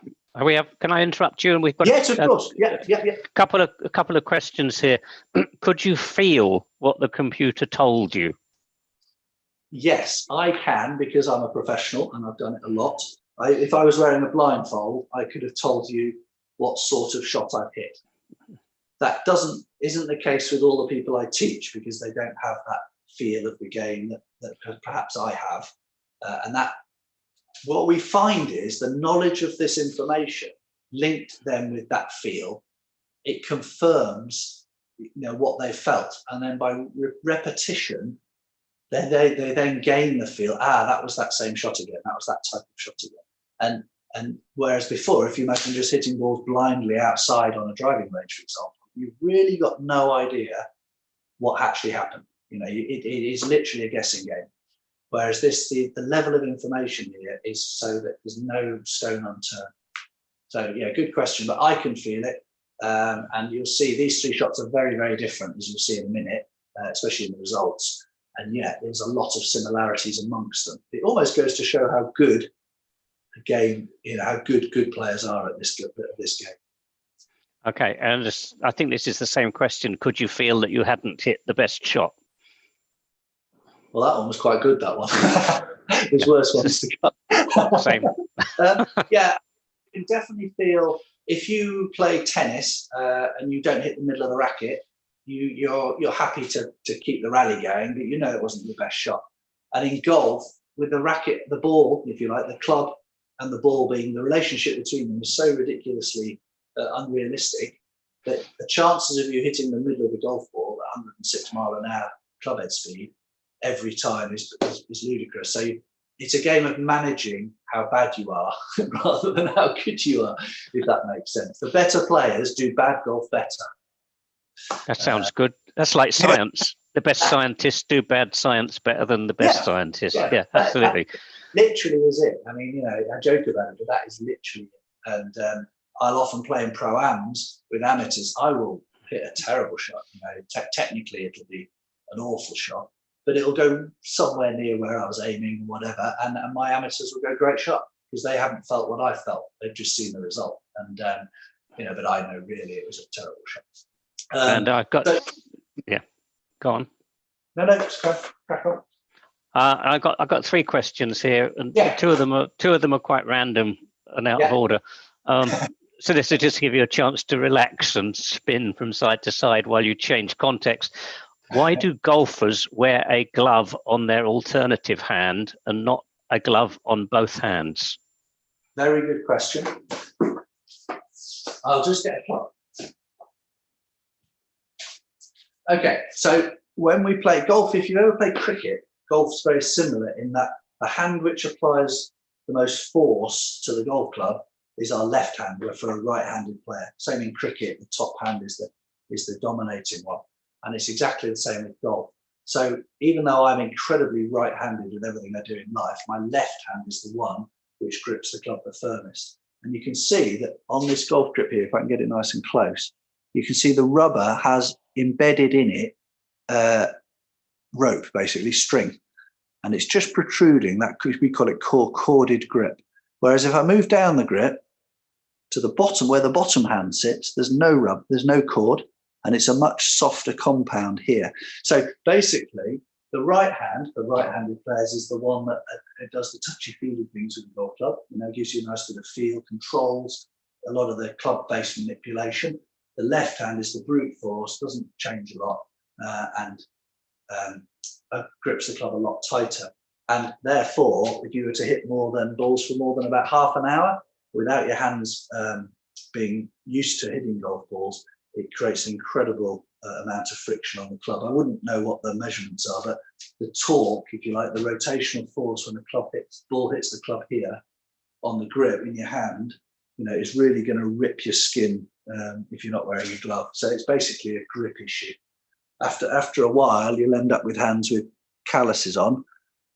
Speaker 3: Can I interrupt you? And we've got
Speaker 2: yes, of course. Yeah.
Speaker 3: A couple of questions here. Could you feel what the computer told you?
Speaker 2: Yes, I can, because I'm a professional and I've done it a lot. If I was wearing a blindfold, I could have told you what sort of shot I've hit. That isn't the case with all the people I teach, because they don't have that feel of the game that perhaps I have. And that what we find is the knowledge of this information linked them with that feel. It confirms, what they felt, and then by repetition, they then gain the feel. That was that same shot again. That was that type of shot again. And whereas before, if you imagine just hitting balls blindly outside on a driving range, for example, you've really got no idea what actually happened. It is literally a guessing game. Whereas the level of information here is so that there's no stone unturned. So yeah, good question, but I can feel it. And you'll see these three shots are very, very different, as you'll see in a minute, especially in the results. And yet there's a lot of similarities amongst them. It almost goes to show how good a game, how good players are at this game.
Speaker 3: Okay, and I think this is the same question. Could you feel that you hadn't hit the best shot?
Speaker 2: Well, that one was quite good, that one. There's worse ones to come.
Speaker 3: Same.
Speaker 2: Yeah, you can definitely feel, if you play tennis and you don't hit the middle of the racket, you're happy to keep the rally going, but it wasn't your best shot. And in golf, with the racket, the ball, if you like, the club and the ball being, the relationship between them is so ridiculously unrealistic that the chances of you hitting the middle of the golf ball at 106 mile an hour club head speed every time is ludicrous. So it's a game of managing how bad you are rather than how good you are, if that makes sense. The better players do bad golf better.
Speaker 3: That sounds good. That's like science. The best scientists do bad science better than the best scientists. Yeah, absolutely.
Speaker 2: That literally is it. I mean, I joke about it, but that is literally it. And I'll often play in pro-ams with amateurs. I will hit a terrible shot. Technically, it'll be an awful shot, but it'll go somewhere near where I was aiming, whatever. And my amateurs will go, great shot, because they haven't felt what I felt. They've just seen the result. And, but I know really it was a terrible shot.
Speaker 3: And I've got, go on.
Speaker 2: No, just crack on.
Speaker 3: I've got three questions here, and two of them are quite random and out of order. So this is just to give you a chance to relax and spin from side to side while you change context. Why do golfers wear a glove on their alternative hand and not a glove on both hands?
Speaker 2: Very good question. I'll just get a clock. Okay, so when we play golf, if you've ever played cricket, golf's very similar in that the hand which applies the most force to the golf club is our left hand, where for a right-handed player. Same in cricket, the top hand is the dominating one. And it's exactly the same with golf. So even though I'm incredibly right-handed with everything I do in life, my left hand is the one which grips the club the firmest. And you can see that on this golf grip here, if I can get it nice and close, you can see the rubber has embedded in it rope, basically string. And it's just protruding. That we call it corded grip. Whereas if I move down the grip to the bottom, where the bottom hand sits, there's no rub, there's no cord, and it's a much softer compound here. So basically, the right-handed players is the one that does the touchy-feely things with the golf club. Gives you a nice bit of feel, controls a lot of the club-based manipulation. The left hand is the brute force, doesn't change a lot, and grips the club a lot tighter. And therefore, if you were to hit balls for more than about half an hour, without your hands being used to hitting golf balls, it creates an incredible amount of friction on the club. I wouldn't know what the measurements are, but the torque, if you like, the rotational force when the ball hits the club here on the grip in your hand, is really going to rip your skin if you're not wearing a glove. So it's basically a grip issue. after a while, you'll end up with hands with calluses on,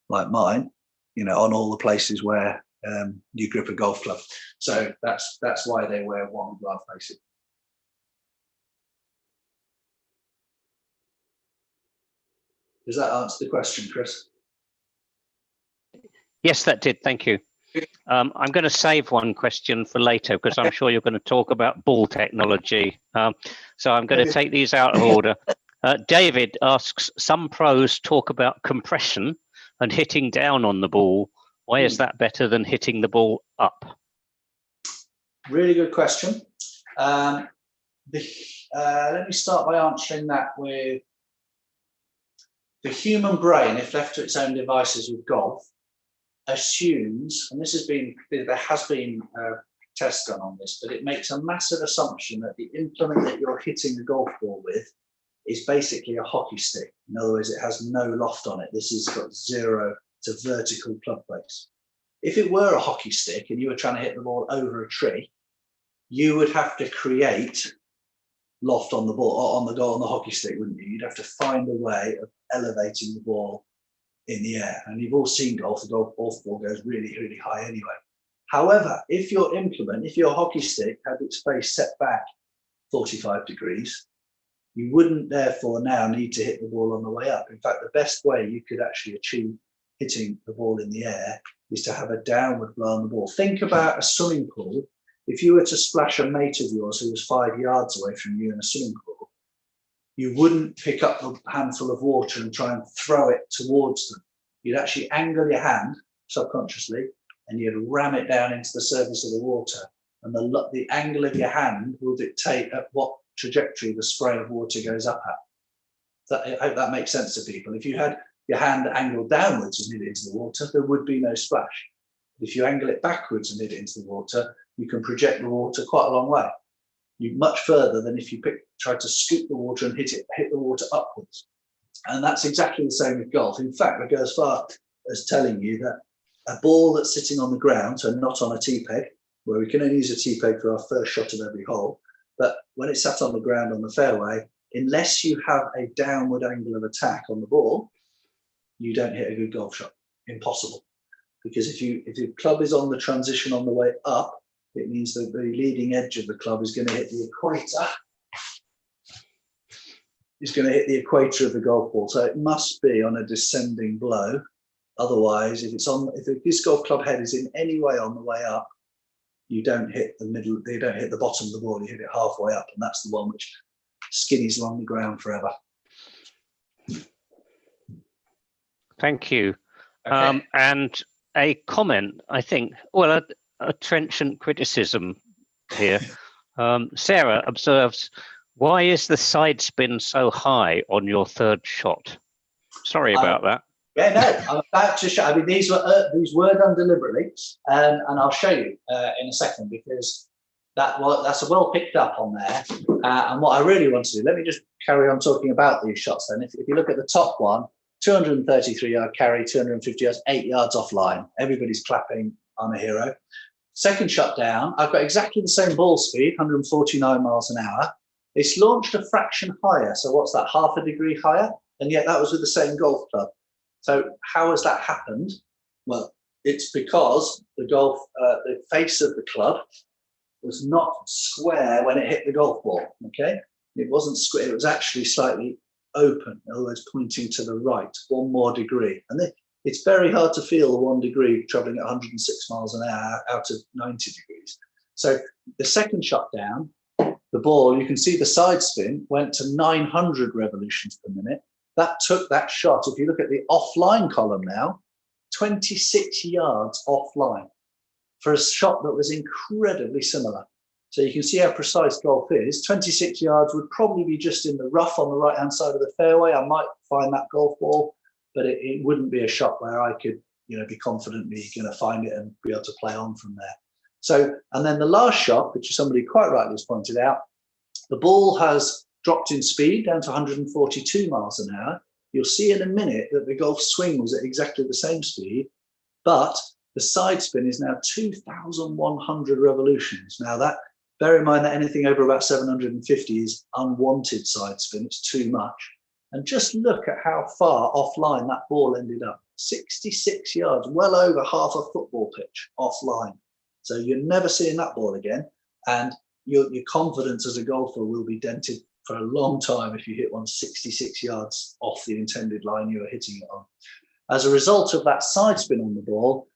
Speaker 2: like mine, on all the places where you grip a golf club. So that's why they wear one glove, basically. Does that answer the question, Chris?
Speaker 3: Yes, that did. Thank you. I'm going to save one question for later because I'm sure you're going to talk about ball technology. So I'm going to take these out of order. David asks, some pros talk about compression and hitting down on the ball. Why is that better than hitting the ball up?
Speaker 2: Really good question. Let me start by answering that with the human brain, if left to its own devices with golf, assumes, and there has been tests done on this, but it makes a massive assumption that the implement that you're hitting the golf ball with is basically a hockey stick. In other words, it has no loft on it. This has got 0 to vertical club face. If it were a hockey stick and you were trying to hit the ball over a tree, you would have to create loft on the ball, on the hockey stick, wouldn't you? You'd have to find a way of elevating the ball in the air. And you've all seen golf, the golf ball goes really, really high anyway. However, if your hockey stick had its face set back 45 degrees, you wouldn't therefore now need to hit the ball on the way up. In fact, the best way you could actually achieve hitting the ball in the air is to have a downward blow on the ball. Think about a swimming pool. If you were to splash a mate of yours who was 5 yards away from you in a swimming pool, you wouldn't pick up a handful of water and try and throw it towards them. You'd actually angle your hand subconsciously and you'd ram it down into the surface of the water. And the angle of your hand will dictate at what trajectory the spray of water goes up at. I hope that makes sense to people. If you had your hand angled downwards and hit it into the water, there would be no splash. If you angle it backwards and hit it into the water, you can project the water quite a long way. Much further than if you try to scoop the water and hit the water upwards. And that's exactly the same with golf. In fact, I go as far as telling you that a ball that's sitting on the ground, so not on a tee peg, where we can only use a tee peg for our first shot of every hole, but when it's sat on the ground on the fairway, unless you have a downward angle of attack on the ball, you don't hit a good golf shot. Impossible. Because if your club is on the transition on the way up, it means that the leading edge of the club is going to hit the equator. It's going to hit the equator of the golf ball. So it must be on a descending blow. Otherwise, if this golf club head is in any way on the way up, you don't hit the middle, you don't hit the bottom of the ball, you hit it halfway up, and that's the one which skinnies along the ground forever.
Speaker 3: Thank you.
Speaker 2: Okay.
Speaker 3: And a comment, I think, well, a trenchant criticism here. Sarah observes, why is the side spin so high on your third shot? Sorry about that.
Speaker 2: Yeah, no, I'm about to show. I mean, these were done deliberately, and I'll show you in a second, because that's well picked up on there. And what I really want to do, let me just carry on talking about these shots then. If you look at the top one, 233 yard carry, 250 yards, 8 yards offline. Everybody's clapping, I'm a hero. Second shot down, I've got exactly the same ball speed, 149 miles an hour. It's launched a fraction higher. So what's that, half a degree higher? And yet that was with the same golf club. So how has that happened? Well, it's because the face of the club was not square when it hit the golf ball, okay? It wasn't square, it was actually slightly open, in other words, pointing to the right, 1 more degree. And it's very hard to feel the 1 degree traveling at 106 miles an hour out of 90 degrees. So the second shot down, the ball, you can see the side spin went to 900 revolutions per minute. That took that shot, if you look at the offline column now, 26 yards offline for a shot that was incredibly similar. So you can see how precise golf is. 26 yards would probably be just in the rough on the right-hand side of the fairway. I might find that golf ball, but it wouldn't be a shot where I could, be confident me going to find it and be able to play on from there. So, and then the last shot, which somebody quite rightly has pointed out, the ball has dropped in speed down to 142 miles an hour. You'll see in a minute that the golf swing was at exactly the same speed, but the side spin is now 2,100 revolutions. Now that, bear in mind that anything over about 750 is unwanted side spin, it's too much. And just look at how far offline that ball ended up. 66 yards, well over half a football pitch offline. So you're never seeing that ball again. And your confidence as a golfer will be dented for a long time if you hit one 66 yards off the intended line you were hitting it on. As a result of that side spin on the ball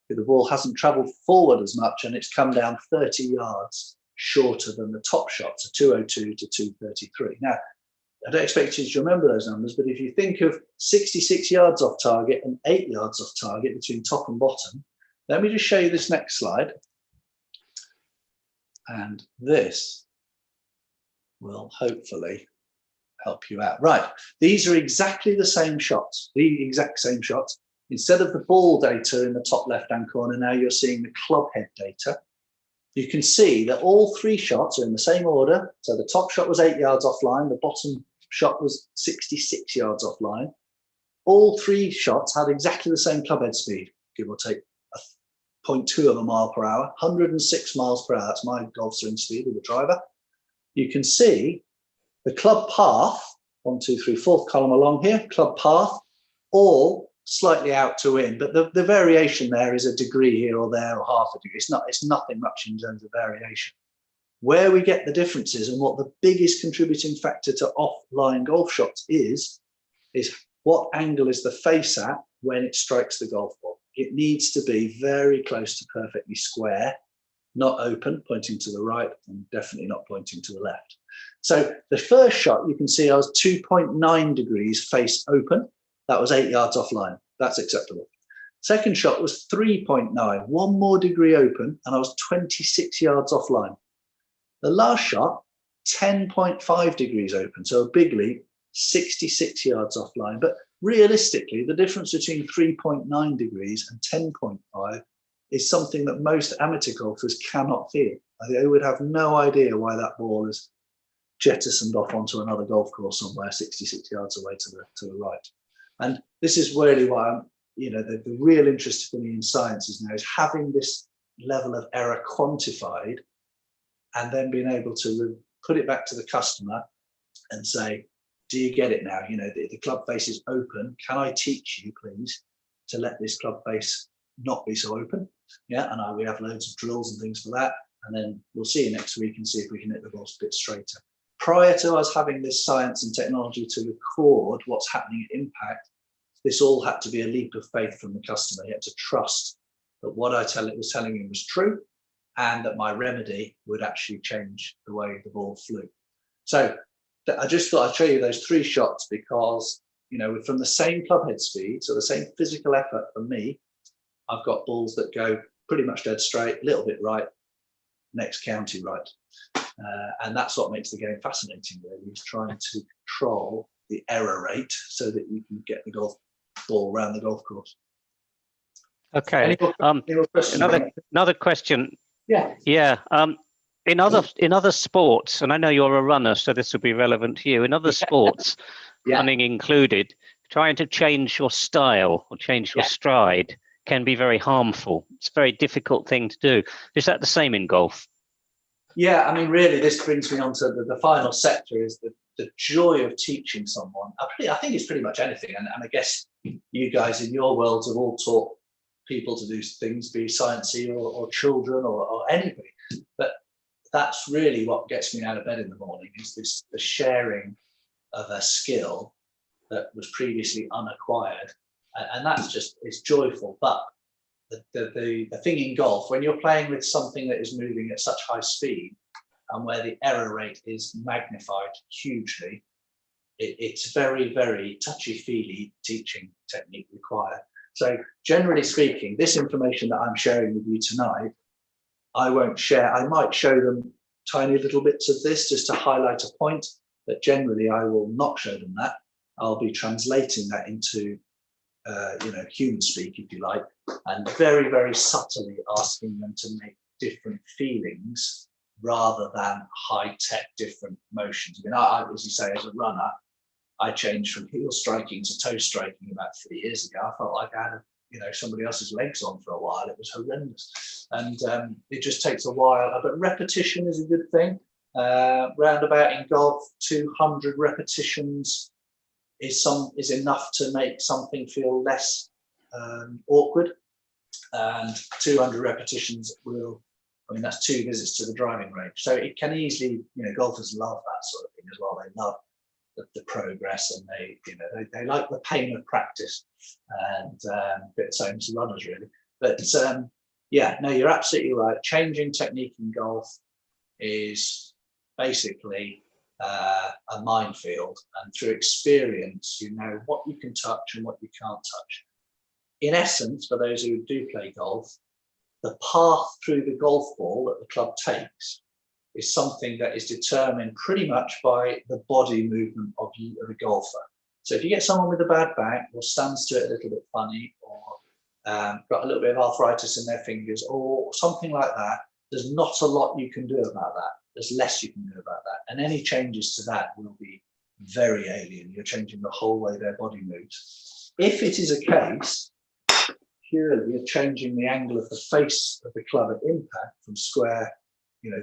Speaker 2: hasn't traveled forward as much, and it's come down 30 yards shorter than the top shot, so 202 to 233. Now, I don't expect you to remember those numbers, but if you think of 66 yards off target and 8 yards off target between top and bottom, let me just show you this next slide. And this will hopefully help you out. Right, these are exactly the same shots, the exact same shots. Instead of the ball data in the top left-hand corner, now you're seeing the club head data. You can see that all three shots are in the same order. So the top shot was 8 yards offline, the bottom shot was 66 yards offline. All three shots had exactly the same club head speed, give or take 0.2 of a mile per hour, 106 miles per hour. That's my golf swing speed with the driver. You can see the club path, 1, 2, 3, fourth column along here, club path, all slightly out to in, but the variation there is a degree here or there or half a degree. It's nothing much in terms of variation. Where we get the differences and what the biggest contributing factor to offline golf shots is what angle is the face at when it strikes the golf ball. It needs to be very close to perfectly square, not open, pointing to the right, and definitely not pointing to the left. So the first shot, you can see I was 2.9 degrees face open. That was 8 yards offline. That's acceptable. Second shot was 3.9, one more degree open, and I was 26 yards offline. The last shot, 10.5 degrees open, so a big leap, 66 yards offline. But realistically, the difference between 3.9 degrees and 10.5 is something that most amateur golfers cannot feel. They would have no idea why that ball is jettisoned off onto another golf course somewhere 66 yards away to the right. And this is really why I'm, the real interest for me in science is now is having this level of error quantified and then being able to put it back to the customer and say, do you get it now? The club face is open. Can I teach you, please, to let this club face not be so open? Yeah, and we have loads of drills and things for that. And then we'll see you next week and see if we can hit the balls a bit straighter. Prior to us having this science and technology to record what's happening at impact, this all had to be a leap of faith from the customer. He had to trust that what I was telling him was true and that my remedy would actually change the way the ball flew. So I just thought I'd show you those three shots because, from the same club head speed, so the same physical effort for me, I've got balls that go pretty much dead straight, a little bit right, next county right. And that's what makes the game fascinating, really, is trying to control the error rate so that you can get the golf ball around the golf course.
Speaker 3: Okay.
Speaker 2: Any more
Speaker 3: another question.
Speaker 2: Yeah.
Speaker 3: Yeah. In other sports, and I know you're a runner, so this will be relevant to you. In other sports, running included, trying to change your style or change your stride can be very harmful. It's a very difficult thing to do. Is that the same in golf?
Speaker 2: Yeah, I mean, really, this brings me on to the final sector is the joy of teaching someone. I think it's pretty much anything. And I guess you guys in your worlds have all taught people to do things, be sciencey or children or anybody. But that's really what gets me out of bed in the morning is the sharing of a skill that was previously unacquired. And that's it's joyful. But the thing in golf, when you're playing with something that is moving at such high speed and where the error rate is magnified hugely, it's very, very touchy-feely teaching technique required. So generally speaking, this information that I'm sharing with you tonight, I won't share. I might show them tiny little bits of this just to highlight a point, but generally I will not show them that. I'll be translating that into human speak, if you like, and very, very subtly asking them to make different feelings rather than high-tech different motions. I mean, I, as you say, as a runner, I changed from heel striking to toe striking about 3 years ago. I felt like I had somebody else's legs on for a while. It was horrendous, and it just takes a while. But repetition is a good thing. Roundabout in golf, 200 repetitions is enough to make something feel less awkward, and 200 repetitions will, I mean, that's 2 visits to the driving range. So it can easily, golfers love that sort of thing as well. They love the progress, and they like the pain of practice, and a bit same as runners really. But yeah, no, you're absolutely right. Changing technique in golf is basically a minefield, and through experience, you know what you can touch and what you can't touch. In essence, for those who do play golf, the path through the golf ball that the club takes is something that is determined pretty much by the body movement of a golfer. So if you get someone with a bad back, or stands to it a little bit funny, or got a little bit of arthritis in their fingers, or something like that, there's not a lot you can do about that. There's less you can do about that. And any changes to that will be very alien. You're changing the whole way their body moves. If it is a case, purely you're changing the angle of the face of the club at impact from square,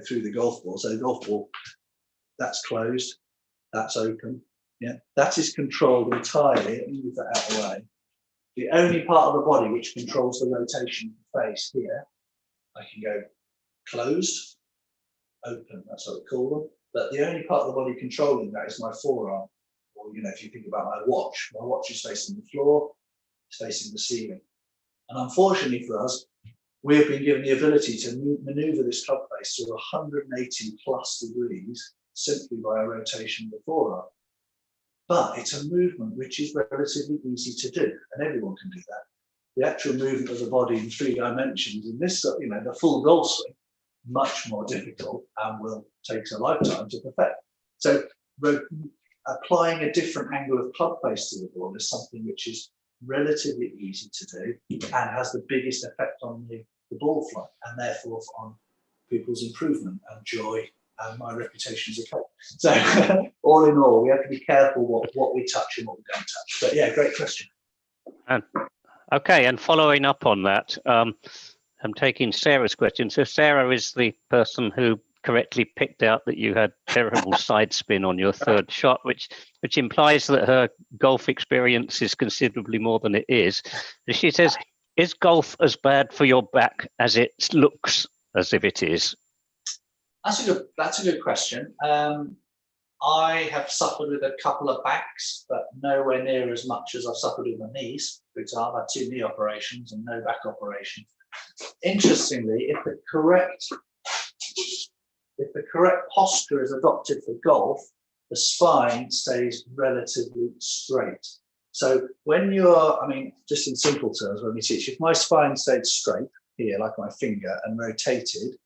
Speaker 2: through the golf ball. So the golf ball, that's closed, that's open. Yeah, that is controlled entirely. Let me move that out of the way. The only part of the body which controls the rotation of the face here, I can go closed, open, that's what we call them. But the only part of the body controlling that is my forearm. Or, if you think about my watch is facing the floor, it's facing the ceiling. And unfortunately for us, we have been given the ability to maneuver this club face to 180 plus degrees simply by a rotation of the forearm. But it's a movement which is relatively easy to do, and everyone can do that. The actual movement of the body in 3 dimensions in this, the full golf swing, much more difficult and will take a lifetime to perfect. So applying a different angle of club face to the ball is something which is relatively easy to do and has the biggest effect on the ball flight, and therefore on people's improvement and joy and my reputation as a coach. So all in all, we have to be careful what we touch and what we don't touch. But yeah, great question.
Speaker 3: Okay, and following up on that, I'm taking Sarah's question. So Sarah is the person who correctly picked out that you had terrible side spin on your 3rd shot, which implies that her golf experience is considerably more than it is. She says, is golf as bad for your back as it looks as if it is?
Speaker 2: That's a good question. I have suffered with a couple of backs, but nowhere near as much as I've suffered with my knees. For example, I've had 2 knee operations and no back operations. Interestingly, if the correct posture is adopted for golf, the spine stays relatively straight. So when just in simple terms, when we teach, if my spine stayed straight here, like my finger, and rotated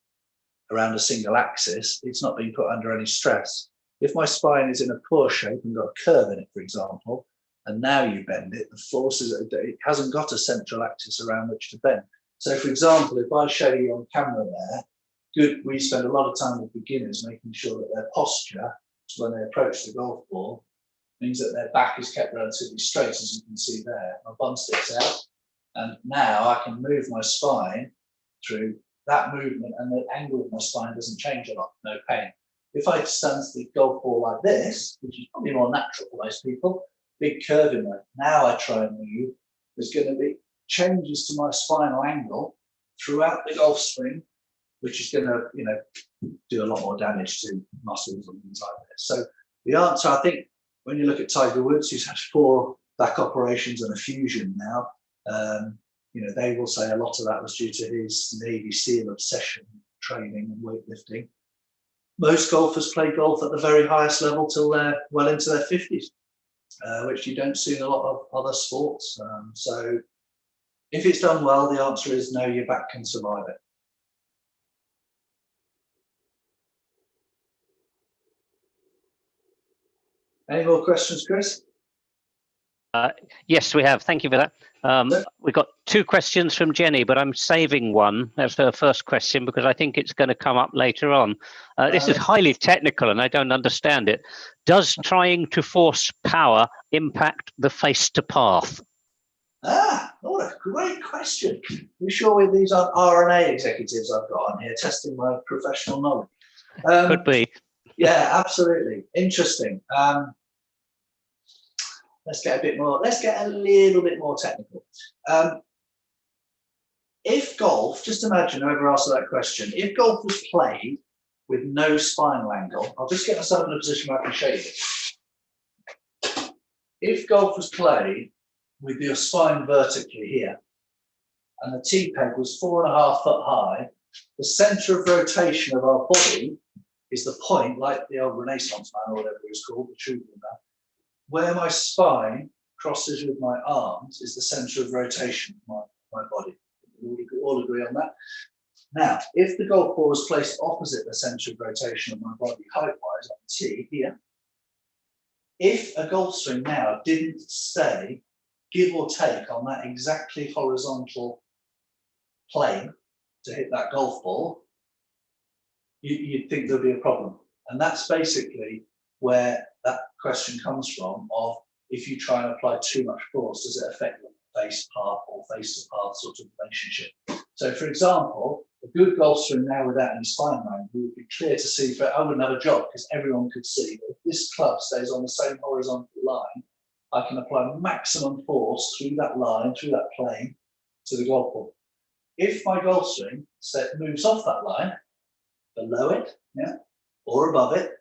Speaker 2: around a single axis, it's not being put under any stress. If my spine is in a poor shape and got a curve in it, for example, and now you bend it, the forces, it hasn't got a central axis around which to bend. So for example, if I show you on camera there, we spend a lot of time with beginners making sure that their posture, when they approach the golf ball, means that their back is kept relatively straight, as you can see there. My bum sticks out, and now I can move my spine through that movement, and the angle of my spine doesn't change a lot, no pain. If I stand the golf ball like this, which is probably more natural for most people, big curve in there. Now I try and move, there's going to be changes to my spinal angle throughout the golf swing, which is going to, do a lot more damage to muscles and things like this. So the answer, I think, when you look at Tiger Woods, who's had 4 back operations and a fusion now, they will say a lot of that was due to his Navy SEAL obsession, training and weightlifting. Most golfers play golf at the very highest level till they're well into their 50s, which you don't see in a lot of other sports. So if it's done well, the answer is no, your back can survive it. Any more questions, Chris?
Speaker 3: Yes, we have. Thank you for that. We've got 2 questions from Jenny, but I'm saving one as her first question because I think it's going to come up later on. This is highly technical and I don't understand it. Does trying to force power impact the face to path?
Speaker 2: What a great question. You sure these aren't RNA executives I've got on here testing my professional knowledge?
Speaker 3: Could be.
Speaker 2: Yeah, absolutely. Interesting. let's get a little bit more technical. If golf, just imagine whoever asked that question, if golf was played with no spinal angle, I'll just get myself in a position where I can show you. If golf was played with your spine vertically here, and the tee peg was 4.5 foot high, the center of rotation of our body is the point, like the old Renaissance man or whatever it was called, the Troubadour man. Where my spine crosses with my arms is the center of rotation of my body. We all agree on that. Now, if the golf ball was placed opposite the center of rotation of my body, height-wise, on the tee here, if a golf swing now didn't stay, give or take, on that exactly horizontal plane to hit that golf ball, you'd think there'd be a problem. And that's basically where that question comes from, of if you try and apply too much force, does it affect the face path or face to path sort of relationship? So for example, a good golf swing now without any spine line would be clear to see, but I wouldn't have a job because everyone could see that if this club stays on the same horizontal line, I can apply maximum force through that line, through that plane to the golf ball. If my golf swing moves off that line, below it, yeah, or above it,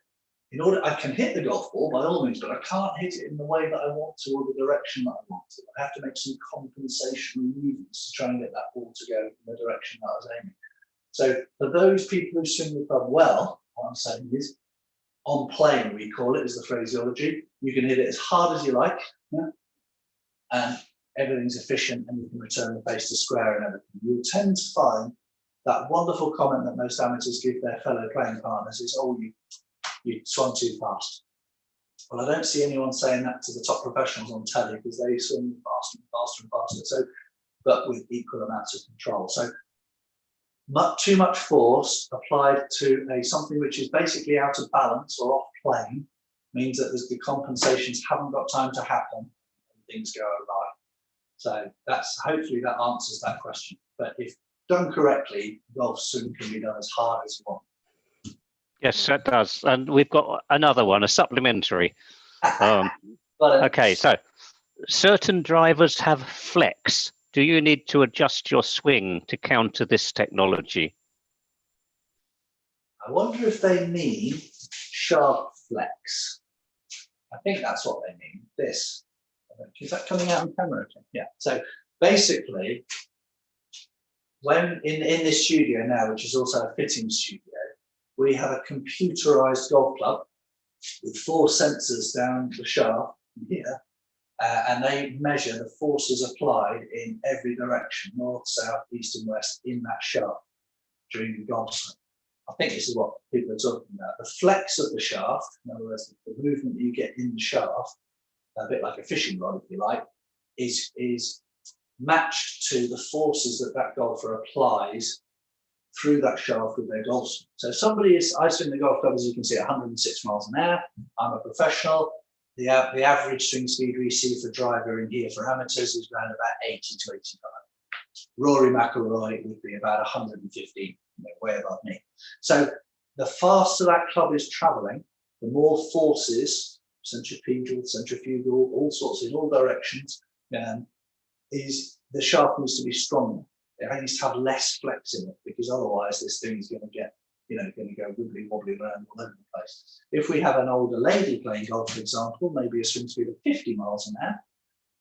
Speaker 2: in order, I can hit the golf ball by all means, but I can't hit it in the way that I want to or the direction that I want to. I have to make some compensation movements to try and get that ball to go in the direction that I was aiming. So for those people who swing the club well, what I'm saying is, on plane we call it, is the phraseology. You can hit it as hard as you like, yeah, and everything's efficient, and you can return the face to square and everything. You'll tend to find that wonderful comment that most amateurs give their fellow playing partners is, oh, you swung too fast. Well, I don't see anyone saying that to the top professionals on telly, because they swing faster and faster and faster, so, but with equal amounts of control. So too much force applied to something which is basically out of balance or off plane means that the compensations haven't got time to happen and things go awry. So hopefully that answers that question. But if done correctly, golf swing can be done as hard as you want.
Speaker 3: Yes, that does. And we've got another one, a supplementary. Okay, so certain drivers have flex. Do you need to adjust your swing to counter this technology?
Speaker 2: I wonder if they mean sharp flex. I think that's what they mean. This. Is that coming out on camera? Yeah. So basically, when in this studio now, which is also a fitting studio, we have a computerized golf club with 4 sensors down the shaft here, and they measure the forces applied in every direction, north, south, east, and west, in that shaft during the golf swing. I think this is what people are talking about. The flex of the shaft, in other words, the movement that you get in the shaft, a bit like a fishing rod, if you like, is matched to the forces that golfer applies through that shaft with their golf swing. So I swing the golf club, as you can see, at 106 miles an hour. I'm a professional. The average swing speed we see for driver in here for amateurs is around about 80 to 85. Rory McIlroy would be about 115, way above me. So the faster that club is traveling, the more forces, centripetal, centrifugal, all sorts in all directions, is the shaft needs to be stronger. It needs to have less flex in it, because otherwise this thing is going to get, going to go wibbly wobbly around all over the place. If we have an older lady playing golf, for example, maybe a swing speed of 50 miles an hour,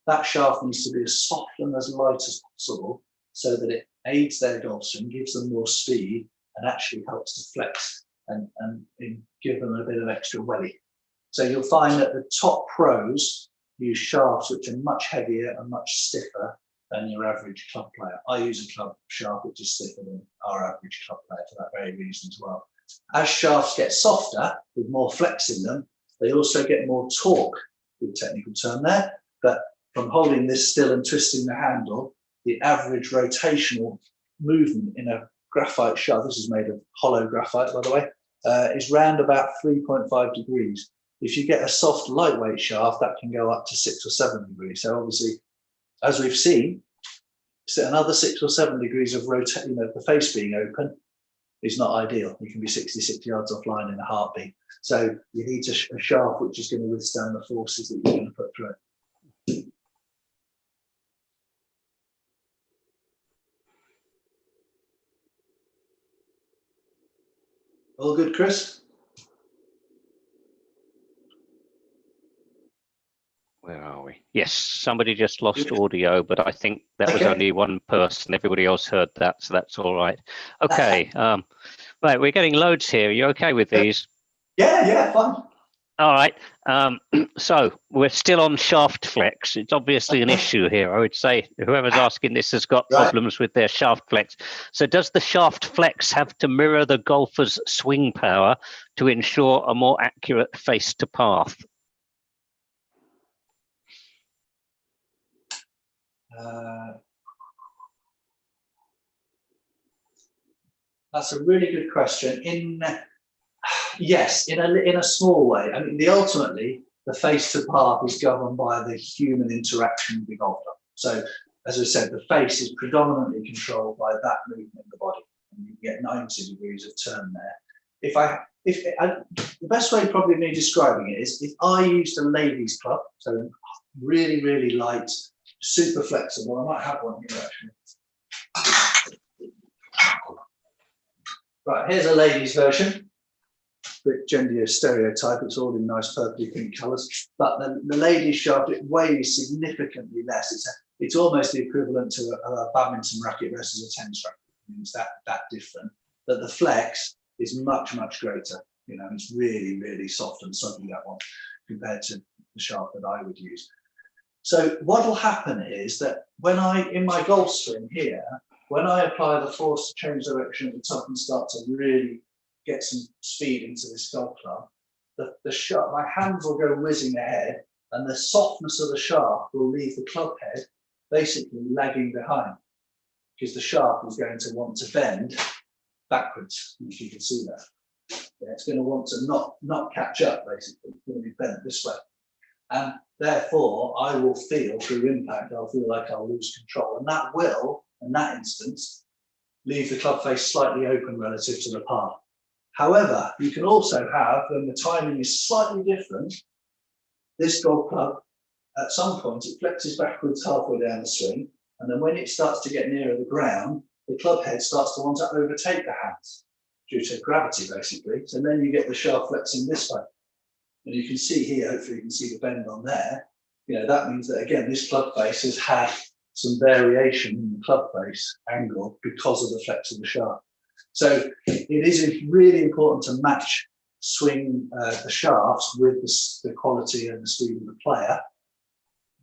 Speaker 2: that shaft needs to be as soft and as light as possible, so that it aids their golf swing, gives them more speed, and actually helps to flex and give them a bit of extra welly. So you'll find that the top pros use shafts which are much heavier and much stiffer than your average club player. I use a club shaft which is stiffer than our average club player for that very reason as well. As shafts get softer, with more flex in them, they also get more torque, good technical term there, but from holding this still and twisting the handle, the average rotational movement in a graphite shaft, this is made of hollow graphite by the way, is round about 3.5 degrees. If you get a soft lightweight shaft, that can go up to 6 or 7 degrees. So obviously, as we've seen, another 6 or 7 degrees of rotation, the face being open is not ideal. You can be 66 yards offline in a heartbeat. So you need a shaft which is going to withstand the forces that you're going to put through it. All good, Chris?
Speaker 3: Where are we? Yes, somebody just lost audio, but I think that was only one person. Everybody else heard that, so that's all right. Okay. Right, we're getting loads here. Are you okay with these?
Speaker 2: Yeah, fine.
Speaker 3: All right. So we're still on shaft flex. It's obviously an issue here. I would say whoever's asking this has got problems with their shaft flex. So does the shaft flex have to mirror the golfer's swing power to ensure a more accurate face to path?
Speaker 2: That's a really good question. Yes, in a small way. I mean, ultimately, the face to path is governed by the human interaction with the golf club. So, as I said, the face is predominantly controlled by that movement in the body, and you get 90 degrees of turn there. The best way probably me describing it is if I used a ladies' club, so really, really light, super flexible. I might have one here actually. Right, here's a ladies' version. Bit gender stereotype, it's all in nice purpley pink colours. But the ladies' shaft, it weighs significantly less. It's almost the equivalent to a badminton racket versus a tennis racket. It's that different. But the flex is much, much greater. You know, it's really, really soft and soggy, that one, compared to the shaft that I would use. So what will happen is that in my golf swing here, when I apply the force to change direction at the top and start to really get some speed into this golf club, my hands will go whizzing ahead, and the softness of the shaft will leave the club head basically lagging behind, because the shaft is going to want to bend backwards, if you can see that. Yeah, it's going to want to not catch up, basically. It's going to be bent this way. And therefore, I will feel, through impact, I'll feel like I'll lose control. And that will, in that instance, leave the club face slightly open relative to the path. However, you can also have, when the timing is slightly different, this golf club, at some point, it flexes backwards halfway down the swing, and then when it starts to get nearer the ground, the club head starts to want to overtake the hands due to gravity, basically. So then you get the shaft flexing this way. And you can see here, hopefully you can see the bend on there. You know, that means that, again, this club face has had some variation in the club face angle because of the flex of the shaft. So it is really important to match the shafts with the quality and the speed of the player.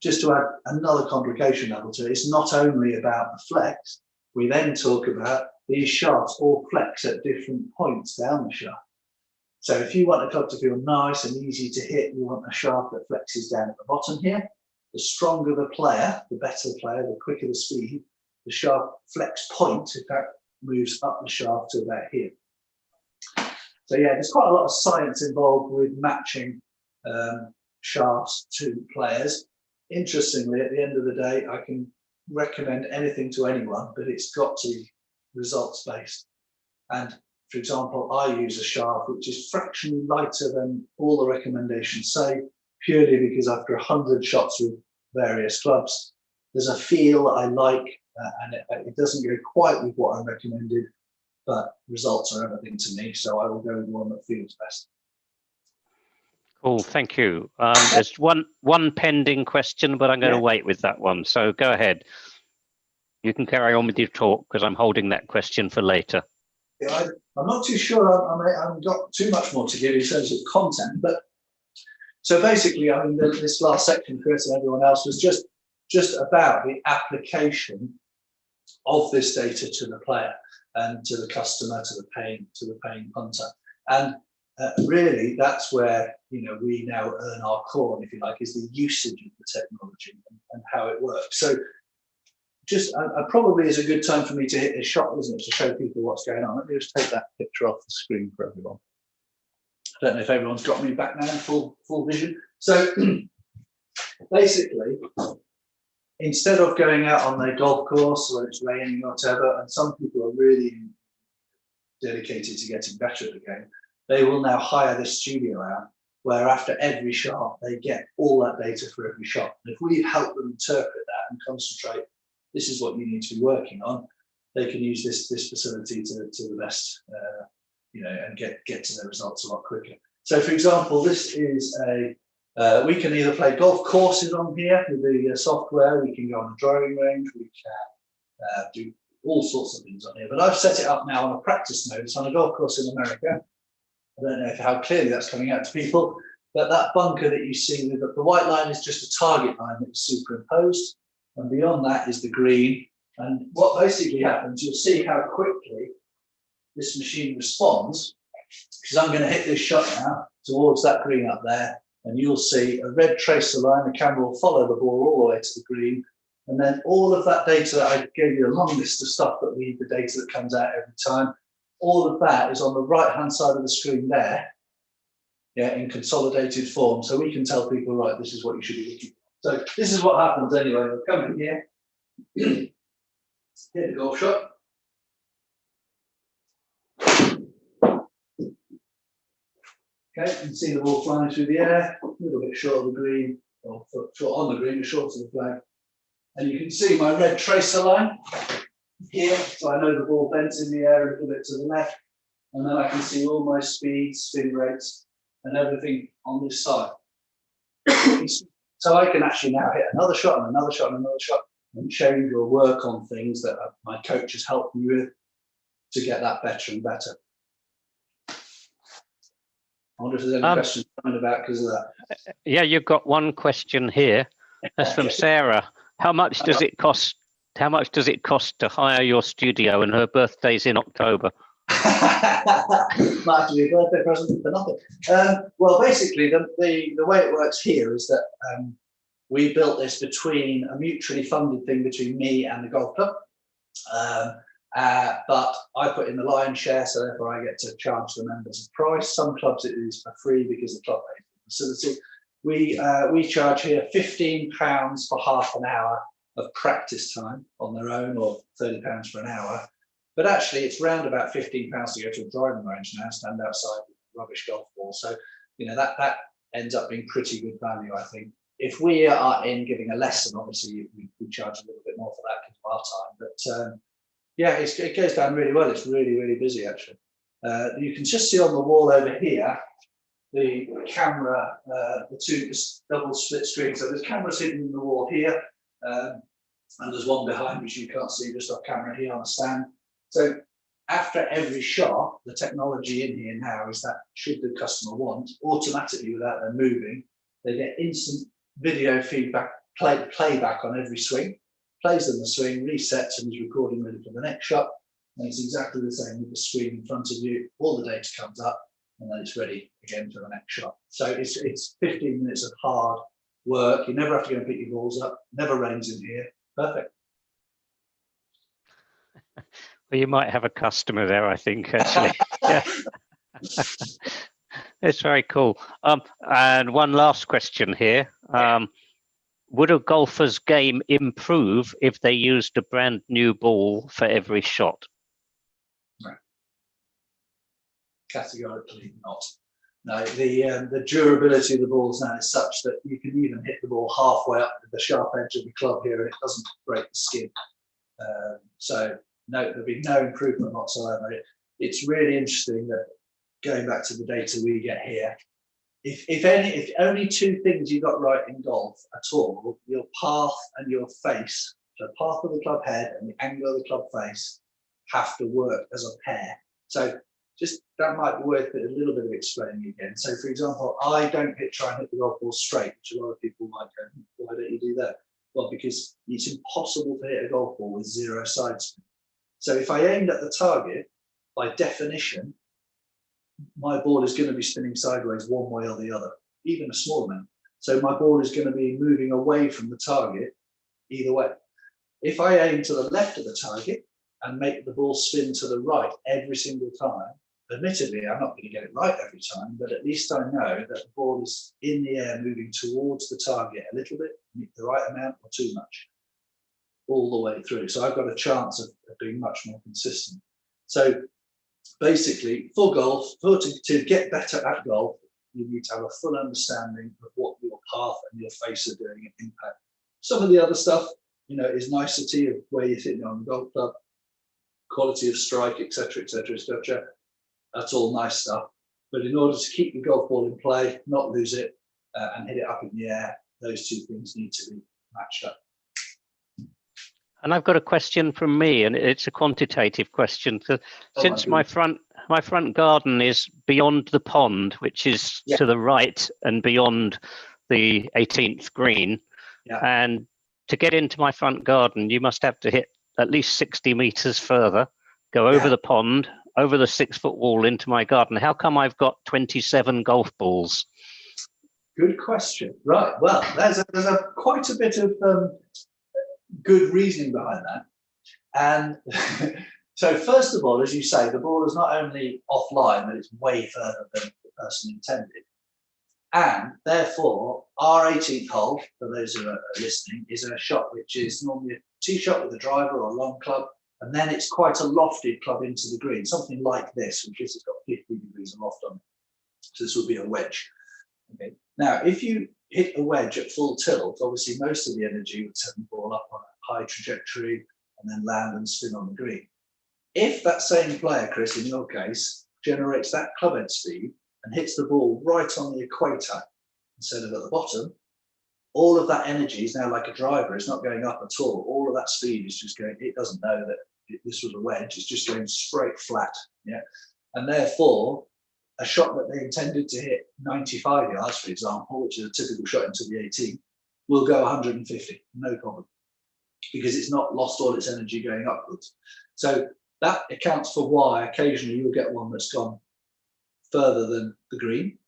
Speaker 2: Just to add another complication level to it, it's not only about the flex. We then talk about these shafts all flex at different points down the shaft. So if you want a club to feel nice and easy to hit, you want a shaft that flexes down at the bottom here. The stronger the player, the better the player, the quicker the speed, the shaft flex point, in fact, moves up the shaft to about here. So yeah, there's quite a lot of science involved with matching shafts to players. Interestingly, at the end of the day, I can recommend anything to anyone, but it's got to be results based. And for example, I use a shaft which is fractionally lighter than all the recommendations say, purely because after 100 shots with various clubs, there's a feel I like, and it doesn't go quite with what I recommended, but results are everything to me, so I will go with the one that feels best.
Speaker 3: Cool, thank you. There's one pending question, but I'm going to wait with that one. So go ahead. You can carry on with your talk because I'm holding that question for later.
Speaker 2: Yeah, I'm not too sure I haven't got too much more to give in terms of content, but so basically, I mean, this last section, Chris and everyone else, was just about the application of this data to the player and to the customer, to the paying punter. And really, that's where, you know, we now earn our corn, if you like, is the usage of the technology and how it works. So probably is a good time for me to hit this shot, isn't it, to show people what's going on. Let me just take that picture off the screen for everyone. I don't know if everyone's got me back now in full vision. So basically, instead of going out on their golf course when it's raining or whatever, and some people are really dedicated to getting better at the game, they will now hire this studio out where after every shot, they get all that data for every shot. And if we help them interpret that and concentrate, this is what you need to be working on, they can use this facility to the best, and get to their results a lot quicker. So, for example, this is we can either play golf courses on here with the software, we can go on a driving range, we can do all sorts of things on here. But I've set it up now on a practice mode. It's on a golf course in America. I don't know how clearly that's coming out to people, but that bunker that you see with the white line is just a target line that is superimposed, and beyond that is the green. And what basically happens, you'll see how quickly this machine responds, because I'm going to hit this shot now towards that green up there, and you'll see a red tracer line. The camera will follow the ball all the way to the green, and then all of that data, I gave you a long list of stuff that we need, the data that comes out every time. All of that is on the right-hand side of the screen there, in consolidated form. So we can tell people, right, this is what you should be looking for. So this is what happens anyway. We'll come in here, hit the golf shot. Okay, you can see the ball flying through the air, a little bit short of the green, or short on the green, but short of the flag. And you can see my red tracer line here, so I know the ball bent in the air a little bit to the left, and then I can see all my speeds, spin rates, and everything on this side. So I can actually now hit another shot and another shot and another shot, and change or work on things that my coach has helped me with to get that better and better. I wonder if there's any questions coming about because of that.
Speaker 3: Yeah, you've got one question here. That's from Sarah. How much does it cost? How much does it cost to hire your studio? And her birthday's in October.
Speaker 2: Might have to be a birthday present for nothing. Well, basically, the way it works here is that we built this between a mutually funded thing between me and the golf club. But I put in the lion's share, so therefore I get to charge the members a price. Some clubs it is for free because the club pays for the facility. We charge here £15 for half an hour of practice time on their own, or £30 for an hour. But actually, it's round about £15 to go to a driving range now, stand outside with a rubbish golf ball. So, that ends up being pretty good value, I think. If we are in giving a lesson, obviously we charge a little bit more for that because of our time. But yeah, it goes down really well. It's really, really busy, actually. You can just see on the wall over here, the camera, the two double split screens. So there's cameras hidden in the wall here, and there's one behind which you can't see just off camera here on a stand. So after every shot, the technology in here now is that should the customer want, automatically without them moving, they get instant video feedback, playback on every swing, plays them the swing, resets and is recording ready for the next shot. And it's exactly the same with the screen in front of you. All the data comes up and then it's ready again for the next shot. So it's 15 minutes of hard work. You never have to go and pick your balls up. Never rains in here. Perfect.
Speaker 3: Well, you might have a customer there, I think, actually. Yeah. It's very cool. And one last question here. Would a golfer's game improve if they used a brand new ball for every shot?
Speaker 2: No. Categorically not. No, the durability of the balls now is such that you can even hit the ball halfway up to the sharp edge of the club here and it doesn't break the skin. So no, there'll be no improvement whatsoever. It's really interesting that going back to the data we get here, if only two things you got right in golf at all, your path and your face, the path of the club head and the angle of the club face have to work as a pair. So just that might be worth a little bit of explaining again. So for example, I don't try and hit the golf ball straight, which a lot of people might go, why don't you do that? Well, because it's impossible to hit a golf ball with zero side spin. So if I aimed at the target, by definition, my ball is going to be spinning sideways one way or the other, even a small amount. So my ball is going to be moving away from the target either way. If I aim to the left of the target and make the ball spin to the right every single time, admittedly, I'm not going to get it right every time, but at least I know that the ball is in the air moving towards the target a little bit, the right amount or too much, all the way through. So I've got a chance of being much more consistent. So basically, for golf, to get better at golf, you need to have a full understanding of what your path and your face are doing and impact. Some of the other stuff, is nicety of where you're hitting on the golf club, quality of strike, etc., etc., etc. That's all nice stuff. But in order to keep the golf ball in play, not lose it, and hit it up in the air, those two things need to be matched up.
Speaker 3: And I've got a question from me, and it's a quantitative question. Since my front garden is beyond the pond, which is to the right and beyond the 18th green, and to get into my front garden, you must have to hit at least 60 meters further, go over the pond, over the 6-foot wall into my garden. How come I've got 27 golf balls?
Speaker 2: Good question. Right. Well, there's quite a bit of good reasoning behind that. And so first of all, as you say, the ball is not only offline, but it's way further than the person intended. And therefore, our 18th hole, for those who are listening, is a shot which is normally a tee shot with a driver or a long club, and then it's quite a lofted club into the green, something like this, which has got 50 degrees of loft on it. So this would be a wedge. Okay. Now, if you hit a wedge at full tilt, obviously most of the energy would send the ball up on a high trajectory and then land and spin on the green. If that same player, Chris, in your case, generates that club head speed and hits the ball right on the equator instead of at the bottom, all of that energy is now like a driver. It's not going up at all. All of that speed is just going, it doesn't know that this was a wedge. It's just going straight flat. Yeah. And therefore, a shot that they intended to hit 95 yards, for example, which is a typical shot into the 18, will go 150, no problem, because it's not lost all its energy going upwards. So that accounts for why occasionally you'll get one that's gone further than the green.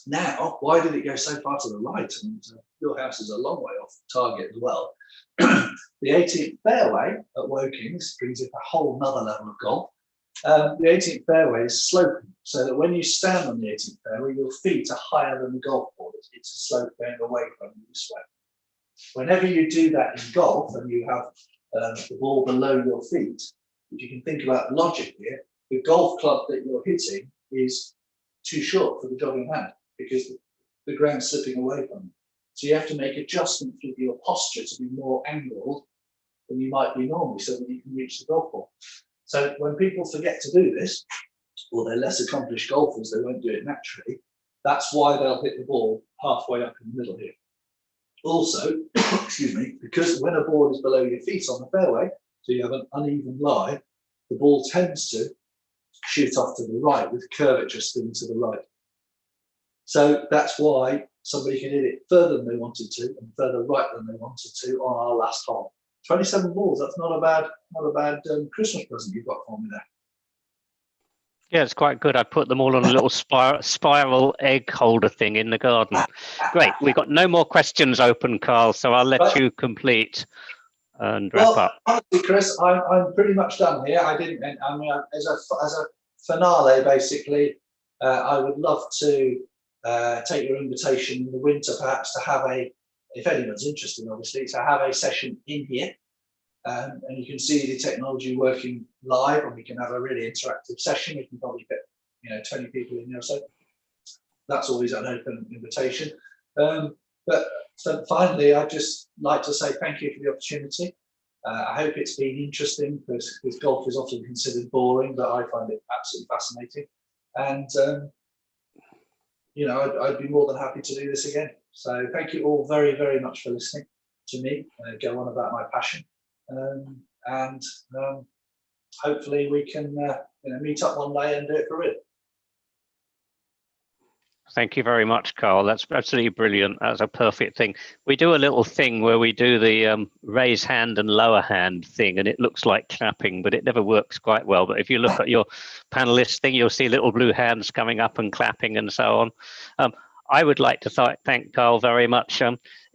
Speaker 2: Now, why did it go so far to the right? And your house is a long way off target as well. The 18th fairway at Wokings brings it a whole nother level of golf. The 18th fairway is sloping, so that when you stand on the 18th fairway, your feet are higher than the golf ball. It's a slope going away from you this way. Whenever you do that in golf and you have the ball below your feet, if you can think about logic here, the golf club that you're hitting is too short for the jogging hand because the ground's slipping away from you. So you have to make adjustments with your posture to be more angled than you might be normally so that you can reach the golf ball. So when people forget to do this, or they're less accomplished golfers, they won't do it naturally. That's why they'll hit the ball halfway up in the middle here. Also, excuse me, because when a ball is below your feet on the fairway, so you have an uneven lie, the ball tends to shoot off to the right with curvature spinning to the right. So that's why somebody can hit it further than they wanted to and further right than they wanted to on our last hole. 27 balls, that's not a bad Christmas present you've got for me there.
Speaker 3: Yeah, it's quite good. I put them all on a little spiral egg holder thing in the garden. Great. We've got no more questions open, Carl, so I'll let you complete and wrap up.
Speaker 2: Honestly, Chris, I'm pretty much done here. I mean, as a finale, basically, I would love to take your invitation in the winter, perhaps, to have if anyone's interested, obviously, to have a session in here. And you can see the technology working live, and we can have a really interactive session. We can probably get 20 people in there or so. That's always an open invitation. But so finally, I'd just like to say thank you for the opportunity. I hope it's been interesting because golf is often considered boring, but I find it absolutely fascinating. And I'd be more than happy to do this again. So thank you all very, very much for listening to me go on about my passion. And hopefully we can meet up one day and do it for real.
Speaker 3: Thank you very much, Carl. That's absolutely brilliant. That's a perfect thing. We do a little thing where we do the raise hand and lower hand thing, and it looks like clapping, but it never works quite well. But if you look at your panelist thing, you'll see little blue hands coming up and clapping and so on. I would like to thank Carl very much.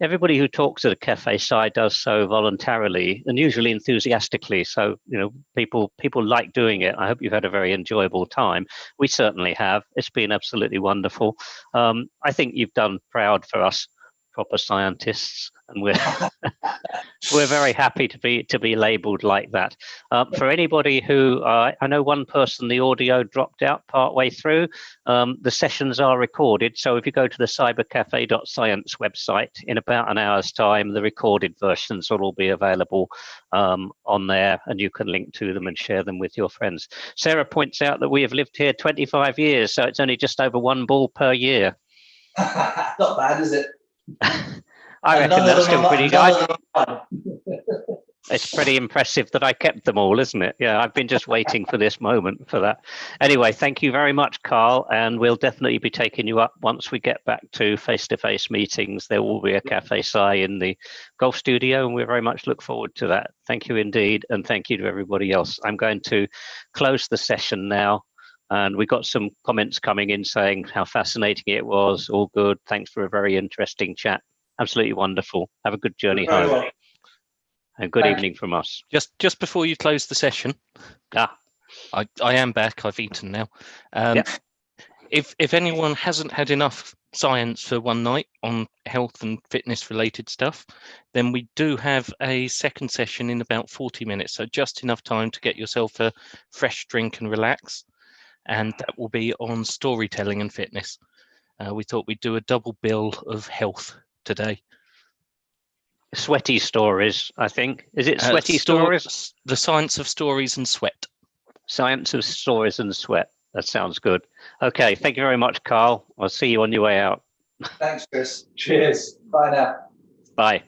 Speaker 3: Everybody who talks at a cafe side does so voluntarily and usually enthusiastically. So, people like doing it. I hope you've had a very enjoyable time. We certainly have. It's been absolutely wonderful. I think you've done proud for us proper scientists, and we're very happy to be labelled like that. For anybody who I know one person, the audio dropped out partway through. The sessions are recorded, so if you go to the cybercafe.science website in about an hour's time, the recorded versions will all be available on there, and you can link to them and share them with your friends. Sarah points out that we have lived here 25 years, so it's only just over one ball per year.
Speaker 2: Not bad, is it?
Speaker 3: I reckon that's still pretty good. It's pretty impressive that I kept them all, isn't it? Yeah, I've been just waiting for this moment for that. Anyway, thank you very much, Carl, and we'll definitely be taking you up once we get back to face-to-face meetings. There will be a Cafe Sci in the golf studio, and we very much look forward to that. Thank you indeed, and thank you to everybody else. I'm going to close the session now. And we got some comments coming in saying how fascinating it was. All good. Thanks for a very interesting chat. Absolutely wonderful. Have a good journey home.
Speaker 2: Well.
Speaker 3: And good evening from us.
Speaker 1: Just before you close the session, I am back. I've eaten now. If anyone hasn't had enough science for one night on health and fitness related stuff, then we do have a second session in about 40 minutes. So just enough time to get yourself a fresh drink and relax. And that will be on storytelling and fitness. We thought we'd do a double bill of health today.
Speaker 3: Sweaty stories, I think. Is it sweaty stories?
Speaker 1: The science of stories and sweat.
Speaker 3: Science of stories and sweat. That sounds good. Okay, thank you very much, Carl. I'll see you on your way out.
Speaker 2: Thanks, Chris. Cheers. Bye now.
Speaker 3: Bye.